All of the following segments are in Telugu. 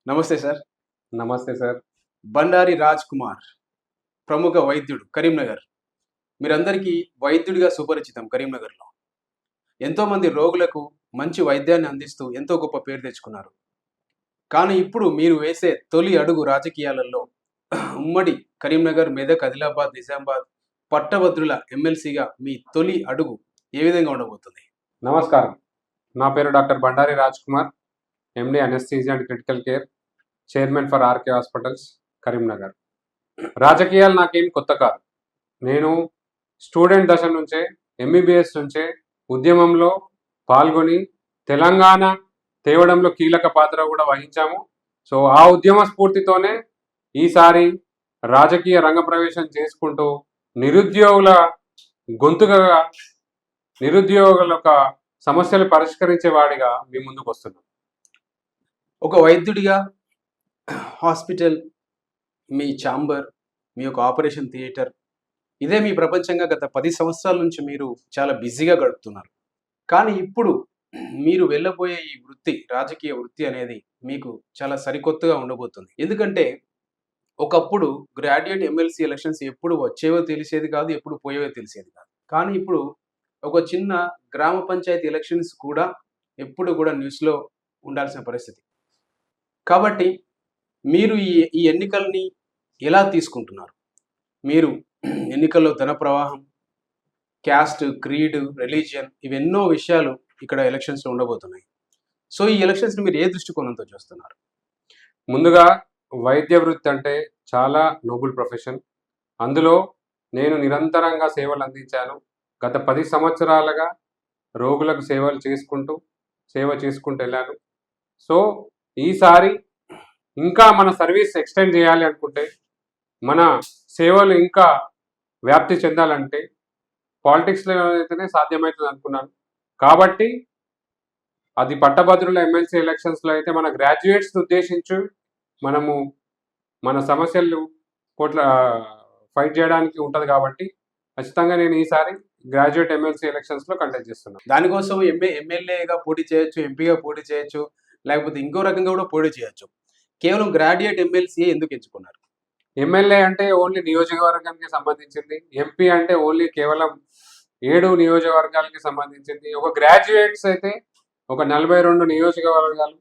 నమస్తే సార్. నమస్తే సార్. బండారి రాజ్ కుమార్, ప్రముఖ వైద్యుడు కరీంనగర్. మీరందరికీ వైద్యుడిగా సుపరిచితం కరీంనగర్‌లో. ఎంతోమంది రోగులకు మంచి వైద్యాన్ని అందిస్తూ ఎంతో గొప్ప పేరు తెచ్చుకున్నారు. కానీ ఇప్పుడు మీరు వేసే తొలి అడుగు రాజకీయాలలో ఉమ్మడి కరీంనగర్, మెదక్, ఆదిలాబాద్, నిజామాబాద్ పట్టభద్రుల ఎమ్మెల్సీగా మీ తొలి అడుగు ఏ విధంగా ఉండబోతుంది? నమస్కారం. నా పేరు doctor Bandari Raj Kumar, MD anaesthesia and critical care, chairman for RK hospitals, Karimnagar. రాజకీయాలు నాకేం కొత్త కాదు. నేను స్టూడెంట్ దశ నుంచే, ఎంబీబీఎస్ నుంచే ఉద్యమంలో పాల్గొని తెలంగాణ తేవడంలో కీలక పాత్ర కూడా వహించాము. సో ఆ ఉద్యమ స్ఫూర్తితోనే ఈసారి రాజకీయ రంగప్రవేశం చేసుకుంటూ నిరుద్యోగుల గొంతుగా, నిరుద్యోగుల యొక్క సమస్యలు పరిష్కరించే వాడిగా మీ ముందుకు వస్తున్నాం. ఒక వైద్యుడిగా హాస్పిటల్, మీ ఛాంబర్, మీ యొక్క ఆపరేషన్ థియేటర్ ఇదే మీ ప్రపంచంగా గత 10 సంవత్సరాల నుంచి మీరు చాలా బిజీగా గడుపుతున్నారు. కానీ ఇప్పుడు మీరు వెళ్ళబోయే ఈ వృత్తి, రాజకీయ వృత్తి అనేది మీకు చాలా సరికొత్తగా ఉండబోతుంది. ఎందుకంటే ఒకప్పుడు గ్రాడ్యుయేట్ ఎమ్మెల్సీ ఎలక్షన్స్ ఎప్పుడు వచ్చేవో తెలిసేది కాదు, ఎప్పుడు పోయేవో తెలిసేది కాదు. కానీ ఇప్పుడు ఒక చిన్న గ్రామ పంచాయతీ ఎలక్షన్స్ కూడా ఎప్పుడు కూడా న్యూస్‌లో ఉండాల్సిన పరిస్థితి. కాబట్టి మీరు ఈ ఎన్నికల్ని ఎలా తీసుకుంటున్నారు? మీరు ఎన్నికల్లో ధన ప్రవాహం, క్యాస్ట్, క్రీడ్, రిలీజియన్ ఇవెన్నో విషయాలు ఇక్కడ ఎలక్షన్స్‌లో ఉండబోతున్నాయి. సో, ఈ ఎలక్షన్స్‌ని మీరు ఏ దృష్టికోణంతో చూస్తున్నారు? ముందుగా వైద్య వృత్తి అంటే చాలా నోబుల్ ప్రొఫెషన్. అందులో నేను నిరంతరంగా సేవలు అందించాను. గత 10 సంవత్సరాలుగా రోగులకు సేవ చేసుకుంటూ వెళ్ళాను. సో ఈసారి ఇంకా మన సర్వీస్ ఎక్స్టెండ్ చేయాలి అనుకుంటే, మన సేవలు ఇంకా వ్యాప్తి చెందాలంటే పాలిటిక్స్లో అయితేనే సాధ్యమవుతుంది అనుకున్నాను. కాబట్టి అది పట్టభద్రుల ఎమ్మెల్సీ ఎలక్షన్స్లో అయితే మన గ్రాడ్యుయేట్స్ని ఉద్దేశించి మనము మన సమస్యలు ఫైట్ చేయడానికి ఉంటుంది. కాబట్టి ఖచ్చితంగా నేను ఈసారి గ్రాడ్యుయేట్ ఎమ్మెల్సీ ఎలక్షన్స్లో కంటెస్ట్ చేస్తున్నాను. దానికోసం ఎమ్మెల్యేగా పోటీ చేయొచ్చు, ఎంపీగా పోటీ చేయొచ్చు, లేకపోతే ఇంకో రకంగా కూడా పోటీ చేయొచ్చు. కేవలం గ్రాడ్యుయేట్ ఎమ్మెల్సీ ఎందుకు ఎంచుకున్నారు? ఎమ్మెల్యే అంటే ఓన్లీ నియోజకవర్గానికి సంబంధించింది. ఎంపీ అంటే ఓన్లీ కేవలం 7 నియోజకవర్గాలకి సంబంధించింది. ఒక గ్రాడ్యుయేట్స్ అయితే ఒక 42 నియోజకవర్గాలు,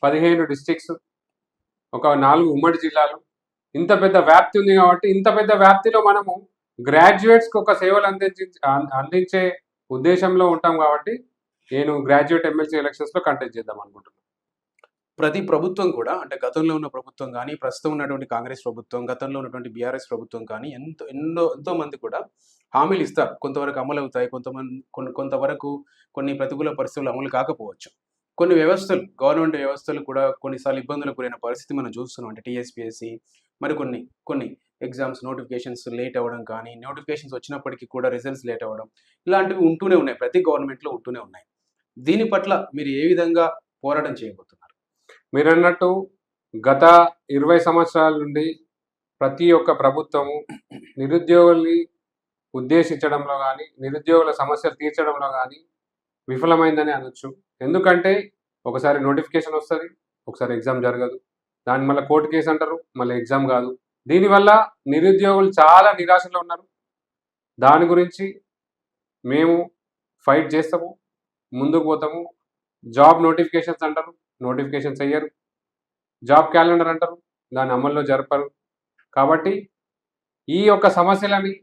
15 డిస్ట్రిక్ట్స్, ఒక 4 ఉమ్మడి జిల్లాలు, ఇంత పెద్ద వ్యాప్తి ఉంది. కాబట్టి ఇంత పెద్ద వ్యాప్తిలో మనము గ్రాడ్యుయేట్స్కి ఒక సేవలు అందించే ఉద్దేశంలో ఉంటాం. కాబట్టి నేను గ్రాడ్యుయేట్ ఎమ్మెల్సీ ఎలక్షన్స్లో కంటెస్ట్ చేద్దాం అనుకుంటున్నాను. ప్రతి ప్రభుత్వం కూడా అంటే గతంలో ఉన్న ప్రభుత్వం కానీ, ప్రస్తుతం ఉన్నటువంటి కాంగ్రెస్ ప్రభుత్వం, గతంలో ఉన్నటువంటి బీఆర్ఎస్ ప్రభుత్వం కానీ ఎంతో మంది కూడా హామీలు ఇస్తారు. కొంతవరకు అమలవుతాయి. కొంతవరకు కొన్ని ప్రతికూల పరిస్థితులు అమలు కాకపోవచ్చు. కొన్ని వ్యవస్థలు, గవర్నమెంట్ వ్యవస్థలు కూడా కొన్నిసార్లు ఇబ్బందులకు గురైన పరిస్థితి మనం చూస్తున్నాం. అంటే టీఎస్పీఎస్సీ కొన్ని ఎగ్జామ్స్ నోటిఫికేషన్స్ లేట్ అవ్వడం కానీ, నోటిఫికేషన్స్ వచ్చినప్పటికీ కూడా రిజల్ట్స్ లేట్ అవ్వడం, ఇలాంటివి ఉంటూనే ఉన్నాయి. ప్రతి గవర్నమెంట్‌లో ఉంటూనే ఉన్నాయి. దీని పట్ల మీరు ఏ విధంగా పోరాటం చేయబోతున్నారు? మీరన్నట్టు గత 20 సంవత్సరాల నుండి ప్రతి ఒక్క ప్రభుత్వము నిరుద్యోగుల్ని ఉద్దేశించడంలో కానీ, నిరుద్యోగుల సమస్యలు తీర్చడంలో కానీ విఫలమైందని అనొచ్చు. ఎందుకంటే ఒకసారి నోటిఫికేషన్ వస్తుంది, ఒకసారి ఎగ్జామ్ జరగదు, దాన్ని మళ్ళీ కోర్టు కేసు అంటారు, మళ్ళీ ఎగ్జామ్ కాదు. దీనివల్ల నిరుద్యోగులు చాలా నిరాశలో ఉన్నారు. దాని గురించి మేము ఫైట్ చేస్తాము, ముందుకు పోతాము. జాబ్ నోటిఫికేషన్స్ అంటారు, నోటిఫికేషన్స్ అయ్యారు. జాబ్ క్యాలెండర్ అంటారు, దాన్ని అమల్లో జరపరు. కాబట్టి ఈ యొక్క సమస్యలని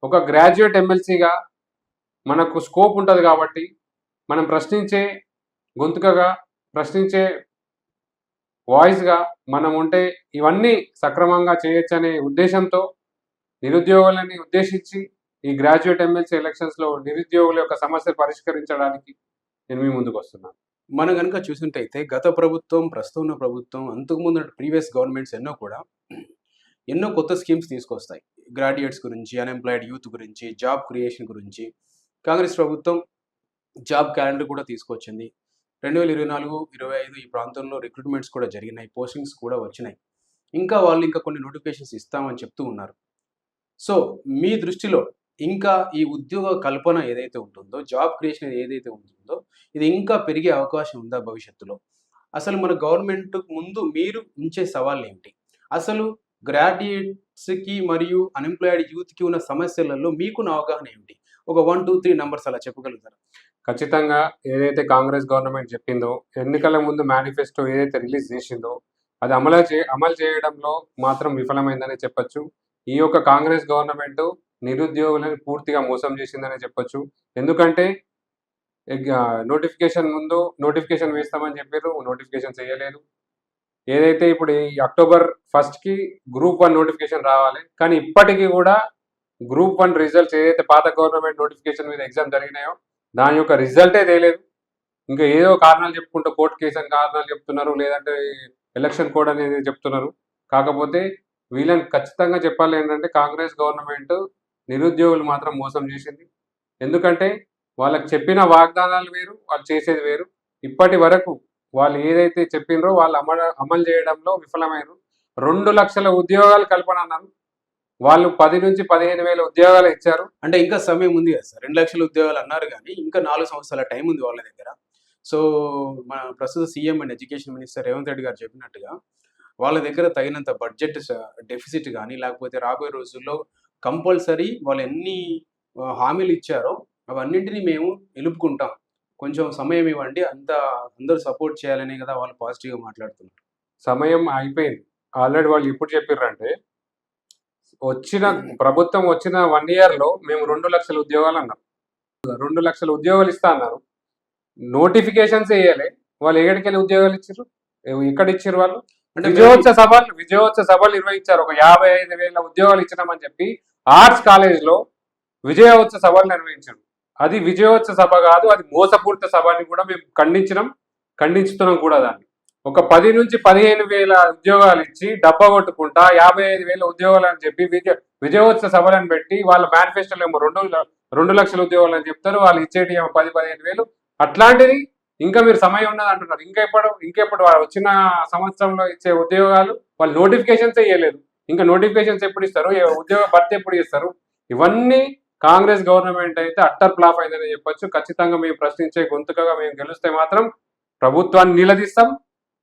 ఒక గ్రాడ్యుయేట్ ఎమ్మెల్సీగా మనకు స్కోప్ ఉంటుంది. కాబట్టి మనం ప్రశ్నించే గొంతుకగా, ప్రశ్నించే వాయిస్గా మనం ఉంటే ఇవన్నీ సక్రమంగా చేయొచ్చనే ఉద్దేశంతో నిరుద్యోగులని ఉద్దేశించి ఈ గ్రాడ్యుయేట్ ఎమ్మెల్సీ ఎలక్షన్స్లో నిరుద్యోగుల యొక్క సమస్యలు పరిష్కరించడానికి నేను మీ ముందుకు వస్తున్నాను. మనం గనుక చూసినట్టయితే గత ప్రభుత్వం, ప్రస్తుతం ఉన్న ప్రభుత్వం, అంతకుముందు ప్రీవియస్ గవర్నమెంట్స్ ఎన్నో కొత్త స్కీమ్స్ తీసుకొస్తాయి. గ్రాడ్యుయేట్స్ గురించి, అన్‌ఎంప్లాయిడ్ యూత్ గురించి, జాబ్ క్రియేషన్ గురించి. కాంగ్రెస్ ప్రభుత్వం జాబ్ క్యాలెండర్ కూడా తీసుకొచ్చింది. 2024, 25 ఈ ప్రాంతంలో రిక్రూట్మెంట్స్ కూడా జరిగినాయి. పోస్టింగ్స్ కూడా వచ్చినాయి. వాళ్ళు కొన్ని నోటిఫికేషన్స్ ఇస్తామని చెప్తూ ఉన్నారు. సో, మీ దృష్టిలో ఇంకా ఈ ఉద్యోగ కల్పన ఏదైతే ఉంటుందో, జాబ్ క్రియేషన్ ఏదైతే ఉంటుందో, ఇది ఇంకా పెరిగే అవకాశం ఉందా భవిష్యత్తులో? అసలు మన గవర్నమెంట్ ముందు మీరు ఉంచే సవాళ్ళు ఏంటి? అసలు గ్రాడ్యుయేట్స్‌కి మరియు అన్‌ఎంప్లాయిడ్ యూత్‌కి ఉన్న సమస్యలలో మీకున్న అవగాహన ఏమిటి? ఒక 1, 2, 3 నంబర్స్ అలా చెప్పగలుగుతారా? ఖచ్చితంగా ఏదైతే కాంగ్రెస్ గవర్నమెంట్ చెప్పిందో, ఎన్నికల ముందు మేనిఫెస్టో ఏదైతే రిలీజ్ చేసిందో, అది అమలు చేయడంలో మాత్రం విఫలమైందనే చెప్పొచ్చు. ఈ యొక్క కాంగ్రెస్ గవర్నమెంట్ నిరుద్యోగులను పూర్తిగా మోసం చేసిందనే చెప్పొచ్చు. ఎందుకంటే నోటిఫికేషన్ ముందు నోటిఫికేషన్ వేస్తామని చెప్పిర్రు. నోటిఫికేషన్స్ ఎయ్యలేదు. ఏదైతే ఇప్పుడు ఈ అక్టోబర్ 1కి గ్రూప్ 1 నోటిఫికేషన్ రావాలి. కానీ ఇప్పటికి కూడా గ్రూప్ 1 రిజల్ట్స్ ఏదైతే పాత గవర్నమెంట్ నోటిఫికేషన్ మీద ఎగ్జామ్ జరిగినాయో దాని యొక్క రిజల్టే తేలేదు. ఇంకా ఏదో కారణాలు చెప్పుకుంటూ కోర్టు కేసు అని కారణాలు చెప్తున్నారు. లేదంటే ఎలక్షన్ కోడ్ అనేది చెప్తున్నారు. కాకపోతే వీళ్ళని ఖచ్చితంగా చెప్పాలి ఏంటంటే కాంగ్రెస్ గవర్నమెంట్ నిరుద్యోగులు మాత్రం మోసం చేసింది. ఎందుకంటే వాళ్ళకి చెప్పిన వాగ్దానాలు వేరు, వాళ్ళు చేసేది వేరు. ఇప్పటి వరకు వాళ్ళు ఏదైతే చెప్పినరో వాళ్ళు అమలు చేయడంలో విఫలమయ్యారు. 2 లక్షల ఉద్యోగాలు కల్పన అన్నారు. వాళ్ళు 10 నుంచి 15,000 ఉద్యోగాలు ఇచ్చారు. అంటే ఇంకా సమయం ఉంది కదా సార్. 2,00,000 ఉద్యోగాలు అన్నారు గానీ, ఇంకా 4 సంవత్సరాల టైం ఉంది వాళ్ళ దగ్గర. సో, మన ప్రస్తుత CM and education minister Revanth Reddy గారు చెప్పినట్టుగా, వాళ్ళ దగ్గర తగినంత బడ్జెట్ డెఫిసిట్ గానీ, లేకపోతే రాబోయే రోజుల్లో కంపల్సరీ వాళ్ళు ఎన్ని హామీలు ఇచ్చారో అవన్నింటిని మేము నిలుపుకుంటాం. కొంచెం సమయం ఇవ్వండి. అందరూ సపోర్ట్ చేయాలనే కదా వాళ్ళు పాజిటివ్‌గా మాట్లాడుతున్నారు. సమయం అయిపోయింది. ఆల్రెడీ వాళ్ళు ఎప్పుడు చెప్పిర్రంటే, ప్రభుత్వం వచ్చిన 1 ఇయర్‌లో మేము 2 లక్షల ఉద్యోగాలు అన్నాం. 2 లక్షల ఉద్యోగాలు ఇస్తా అన్నారు. నోటిఫికేషన్స్ ఎయ్యలే. వాళ్ళు ఎక్కడికెళ్ళి ఉద్యోగాలు ఇచ్చిర్రు? ఎక్కడ ఇచ్చిర్రు వాళ్ళు? అంటే విజయోత్సవ సభలు నిర్వహించారు. ఒక 55,000 ఉద్యోగాలు ఇచ్చినామని చెప్పి ఆర్ట్స్ కాలేజ్‌లో విజయోత్సవ సభలు నిర్వహించారు. అది విజయోత్సవ సభ కాదు, అది మోసపూరిత సభ అని కూడా మేము ఖండించుతున్నాం కూడా దాన్ని. ఒక 10 నుంచి 15,000 ఉద్యోగాలు ఇచ్చి డబ్బా కొట్టుకుంటా 55,000 ఉద్యోగాలు అని చెప్పి విజయోత్సవ సభలను పెట్టి వాళ్ళ మేనిఫెస్టోలో ఏమో 2 లక్షల ఉద్యోగాలు అని చెప్తారు. వాళ్ళు ఇచ్చేటి ఏమో 10,000-15,000. అట్లాంటిది ఇంకా మీరు సమయం ఉన్నది అంటున్నారు. ఇంకెప్పుడు వచ్చిన సంవత్సరంలో ఇచ్చే ఉద్యోగాలు వాళ్ళు నోటిఫికేషన్స్ ఇవ్వలేదు. ఇంకా నోటిఫికేషన్స్ ఎప్పుడు ఇస్తారు? ఉద్యోగ భర్తీ ఎప్పుడు చేస్తారు? ఇవన్నీ కాంగ్రెస్ గవర్నమెంట్ అయితే అట్టర్ ఫ్లాప్ అయిందని చెప్పొచ్చు. ఖచ్చితంగా మేము ప్రశ్నించే గొంతుకగా మేము గెలిస్తే మాత్రం ప్రభుత్వాన్ని నిలదీస్తాం.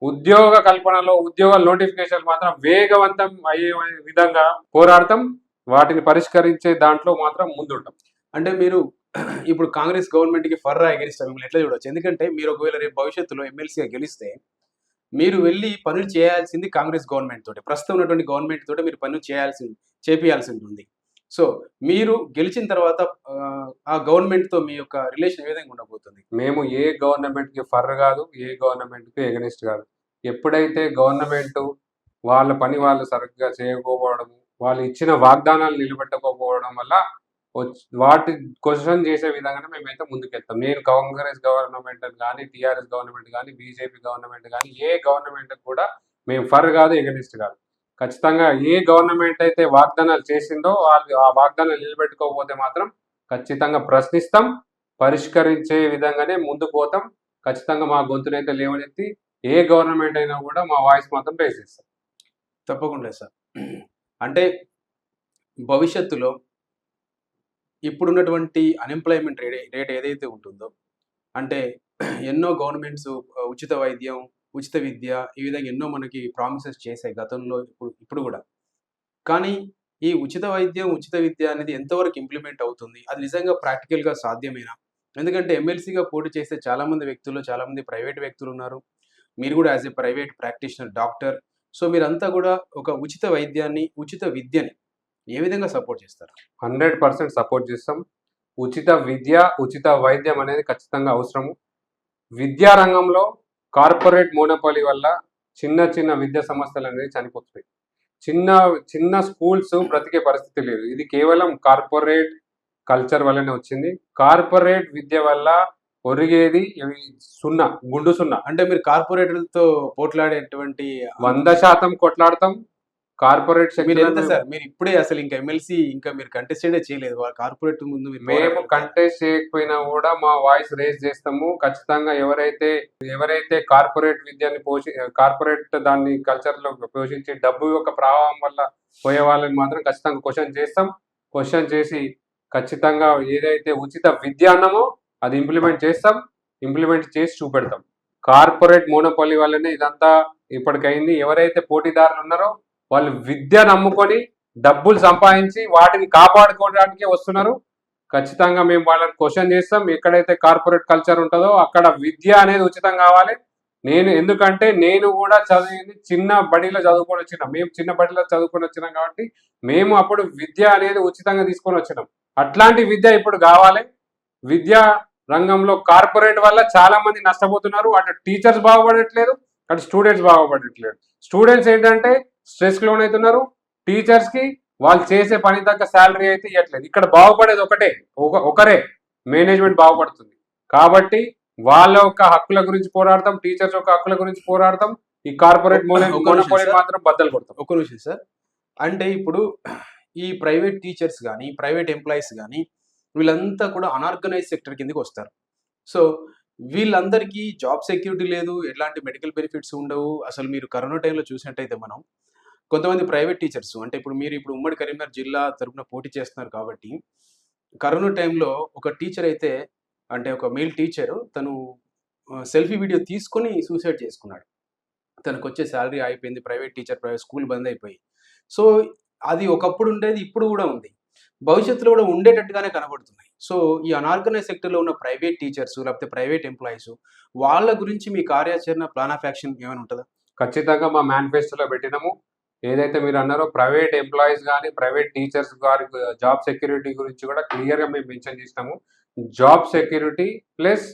ఉద్యోగ కల్పనలో ఉద్యోగాల నోటిఫికేషన్ మాత్రం వేగవంతం అయ్యే విధంగా పోరాడతాం. వాటిని పరిష్కరించే దాంట్లో మాత్రం ముందుంటాం. అంటే మీరు ఇప్పుడు కాంగ్రెస్ గవర్నమెంట్‌కి ఫర్రా ఎగనిస్టా మిమ్మల్ని ఎట్లా చూడొచ్చు? ఎందుకంటే మీరు ఒకవేళ రేపు భవిష్యత్తులో ఎమ్మెల్సీగా గెలిస్తే, మీరు వెళ్లి పనులు చేయాల్సింది కాంగ్రెస్ గవర్నమెంట్ తోటే. ప్రస్తుతం ఉన్నటువంటి గవర్నమెంట్ తోటే మీరు పనులు చేపియాల్సి ఉంటుంది. సో, మీరు గెలిచిన తర్వాత ఆ గవర్నమెంట్‌తో మీ యొక్క రిలేషన్ ఏ విధంగా ఉండబోతుంది? మేము ఏ గవర్నమెంట్‌కి ఫర్ కాదు, ఏ గవర్నమెంట్‌కి ఎగనిస్ట్ కాదు. ఎప్పుడైతే గవర్నమెంట్ వాళ్ళ పని వాళ్ళు సరిగ్గా చేయకపోవడం, వాళ్ళు ఇచ్చిన వాగ్దానాలు నిలబెట్టకపోవడం వల్ల వాటి క్వశ్చన్ చేసే విధంగానే మేమైతే ముందుకెళ్తాం. నేను కాంగ్రెస్ గవర్నమెంట్ కానీ, టీఆర్ఎస్ గవర్నమెంట్ కానీ, బీజేపీ గవర్నమెంట్ కానీ ఏ గవర్నమెంట్ కూడా మేము ఫర్ కాదు, ఎగనిస్ట్ కాదు. ఖచ్చితంగా ఏ గవర్నమెంట్ అయితే వాగ్దానాలు చేసిందో వాళ్ళు ఆ వాగ్దానాలు నిలబెట్టుకోకపోతే మాత్రం ఖచ్చితంగా ప్రశ్నిస్తాం. పరిష్కరించే విధంగానే ముందుకు పోతాం. ఖచ్చితంగా మా గొంతునైతే లేవనెత్తి ఏ గవర్నమెంట్ అయినా కూడా మా వాయిస్ మాత్రం రేజ్ చేస్తాం. తప్పకుండా సార్. అంటే భవిష్యత్తులో ఇప్పుడున్నటువంటి అన్‌ఎంప్లాయ్‌మెంట్ రేట్ ఏదైతే ఉంటుందో, అంటే ఎన్నో గవర్నమెంట్స్ ఉచిత వైద్యం, ఉచిత విద్య ఈ విధంగా ఎన్నో మనకి ప్రామిసెస్ చేశాయి గతంలో, ఇప్పుడు కూడా. కానీ ఈ ఉచిత వైద్యం, ఉచిత విద్య అనేది ఎంతవరకు ఇంప్లిమెంట్ అవుతుంది? అది నిజంగా ప్రాక్టికల్‌గా సాధ్యమేనా? ఎందుకంటే ఎమ్మెల్సీగా పోటీ చేసే చాలామంది ప్రైవేట్ వ్యక్తులున్నారు. మీరు కూడా as a private practitioner doctor. So, మీరంతా కూడా ఒక ఉచిత వైద్యాన్ని, ఉచిత విద్యని ఏ విధంగా సపోర్ట్ చేస్తారు? 100% సపోర్ట్ చేస్తాం. ఉచిత విద్య, ఉచిత వైద్యం అనేది ఖచ్చితంగా అవసరము. విద్యా రంగంలో కార్పొరేట్ మోనోపాలీ వల్ల చిన్న విద్యా సంస్థలు అనేవి చనిపోతున్నాయి. చిన్న స్కూల్స్ బ్రతికే పరిస్థితి లేదు. ఇది కేవలం కార్పొరేట్ కల్చర్ వల్లనే వచ్చింది. కార్పొరేట్ విద్య వల్ల ఒరిగేది గుండు సున్నా. అంటే మీరు కార్పొరేటర్లతో పోట్లాడేటువంటి 100% కొట్లాడతాం. కార్పొరేట్ మీరు ఇప్పుడే అసలు ఇంకా ఎమ్మెల్సీ ఇంకా మీరు కంటెస్టెడే చేయలేదు. కార్పొరేట్ ముందు మేము కంటెస్ట్ చేయకపోయినా కూడా మా వాయిస్ రేజ్ చేస్తాము. ఖచ్చితంగా ఎవరైతే కార్పొరేట్ విద్యని కార్పొరేట్ దాన్ని కల్చర్ లో పోషించి డబ్బు యొక్క ప్రభావం వల్ల పోయే వాళ్ళని మాత్రం ఖచ్చితంగా క్వశ్చన్ చేసి ఖచ్చితంగా ఏదైతే ఉచిత విద్య అన్నామో అది ఇంప్లిమెంట్ చేసి చూపెడతాం. కార్పొరేట్ మోనోపాలీ వల్లనే ఇదంతా ఇప్పటికైంది. ఎవరైతే పోటీదారులు ఉన్నారో వాళ్ళు విద్య నమ్ముకొని డబ్బులు సంపాదించి వాటిని కాపాడుకోవడానికే వస్తున్నారు. ఖచ్చితంగా మేము వాళ్ళని క్వశ్చన్ చేస్తాం. ఎక్కడైతే కార్పొరేట్ కల్చర్ ఉంటుందో అక్కడ విద్య అనేది ఉచితం కావాలి. ఎందుకంటే నేను కూడా చదివింది చిన్న బడిలో చదువుకొని వచ్చినాం. మేము చిన్న బడిలో చదువుకొని వచ్చినాం కాబట్టి మేము అప్పుడు విద్య అనేది ఉచితంగా తీసుకొని వచ్చినాం. అట్లాంటి విద్య ఇప్పుడు కావాలి. విద్యా రంగంలో కార్పొరేట్ వల్ల చాలా మంది నష్టపోతున్నారు. అటు టీచర్స్ బాగుపడట్లేదు, అటు స్టూడెంట్స్ బాగుపడట్లేదు. స్టూడెంట్స్ ఏంటంటే స్ట్రెస్కి లోన్ అవుతున్నారు. టీచర్స్కి వాళ్ళు చేసే పని తగ్గ శాలరీ అయితే ఇవ్వట్లేదు. ఇక్కడ బాగుపడేది ఒకరే మేనేజ్మెంట్ బాగుపడుతుంది. కాబట్టి వాళ్ళ యొక్క హక్కుల గురించి పోరాడతాం, టీచర్స్ యొక్క హక్కుల గురించి పోరాడతాం. ఈ కార్పొరేట్ మోనోపాలీ మాత్రం బద్దలు కొడతాం. ఒక నిమిషం సార్. అంటే ఇప్పుడు ఈ ప్రైవేట్ టీచర్స్ కానీ ప్రైవేట్ ఎంప్లాయీస్ కానీ వీళ్ళంతా కూడా అనార్గనైజ్ సెక్టర్ కిందకి వస్తారు. సో వీళ్ళందరికీ జాబ్ సెక్యూరిటీ లేదు, ఎలాంటి మెడికల్ బెనిఫిట్స్ ఉండవు. అసలు మీరు కరోనా టైంలో చూసినట్టయితే మనం కొంతమంది ప్రైవేట్ టీచర్స్ అంటే ఇప్పుడు ఉమ్మడి కరీంనగర్ జిల్లా తరపున పోటీ చేస్తున్నారు కాబట్టి కరోనా టైంలో ఒక టీచర్ అయితే అంటే ఒక మెయిల్ టీచరు తను సెల్ఫీ వీడియో తీసుకొని సూసైడ్ చేసుకున్నాడు. తనకు వచ్చే శాలరీ అయిపోయింది, ప్రైవేట్ టీచర్ స్కూల్ బంద్ అయిపోయి. సో అది ఒకప్పుడు ఉండేది, ఇప్పుడు కూడా ఉంది, భవిష్యత్తులో కూడా ఉండేటట్టుగానే కనబడుతున్నాయి. సో ఈ అనార్గనైజ్ సెక్టర్లో ఉన్న ప్రైవేట్ టీచర్స్ లేకపోతే ప్రైవేట్ ఎంప్లాయీస్ వాళ్ళ గురించి మీ కార్యాచరణ ప్లాన్ ఆఫ్ యాక్షన్ ఏమైనా ఉంటుందా? ఖచ్చితంగా మా మేనిఫెస్టోలో పెట్టినాము. ఏదైతే మీరు అన్నారో ప్రైవేట్ ఎంప్లాయీస్ కానీ ప్రైవేట్ టీచర్స్ గారి జాబ్ సెక్యూరిటీ గురించి కూడా క్లియర్గా మేము మెన్షన్ చేసినాము. జాబ్ సెక్యూరిటీ ప్లస్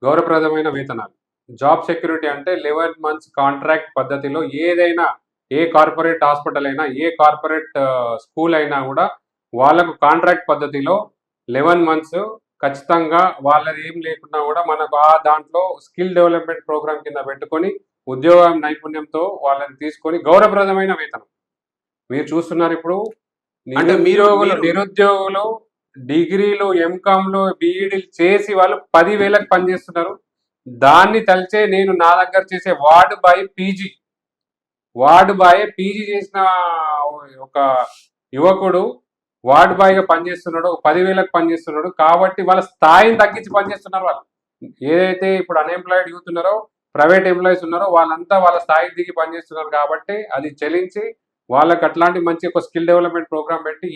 గౌరవప్రదమైన వేతనాలు. జాబ్ సెక్యూరిటీ అంటే 11 months కాంట్రాక్ట్ పద్ధతిలో ఏదైనా ఏ కార్పొరేట్ హాస్పిటల్ అయినా ఏ కార్పొరేట్ స్కూల్ అయినా కూడా వాళ్ళకు కాంట్రాక్ట్ పద్ధతిలో 11 months ఖచ్చితంగా వాళ్ళది ఏం లేకున్నా కూడా మనకు దాంట్లో స్కిల్ డెవలప్మెంట్ ప్రోగ్రామ్ కింద పెట్టుకొని ఉద్యోగ నైపుణ్యంతో వాళ్ళని తీసుకొని గౌరవప్రదమైన వేతనం. మీరు చూస్తున్నారు ఇప్పుడు నిరుద్యోగులు డిగ్రీలు ఎంకామ్లు బీఈడీలు చేసి వాళ్ళు 10,000కి పనిచేస్తున్నారు. దాన్ని తలిచే నేను నా దగ్గర చేసే వార్డు బాయ్ పీజీ చేసిన ఒక యువకుడు వార్డు బాయ్గా పనిచేస్తున్నాడు, 10,000కి పనిచేస్తున్నాడు. కాబట్టి వాళ్ళ స్థాయిని తగ్గించి పనిచేస్తున్నారు. వాళ్ళు ఏదైతే ఇప్పుడు అన్ఎంప్లాయిడ్ యూత్ ఉన్నారో ప్రైవేట్ ఎంప్లాయీస్ ఉన్నారో వాళ్ళంతా వాళ్ళ స్థాయికి దిగి పనిచేస్తున్నారు. కాబట్టి అది చెల్లించి వాళ్ళకి అట్లాంటి మంచి ఒక స్కిల్ డెవలప్మెంట్ ప్రోగ్రామ్ పెట్టి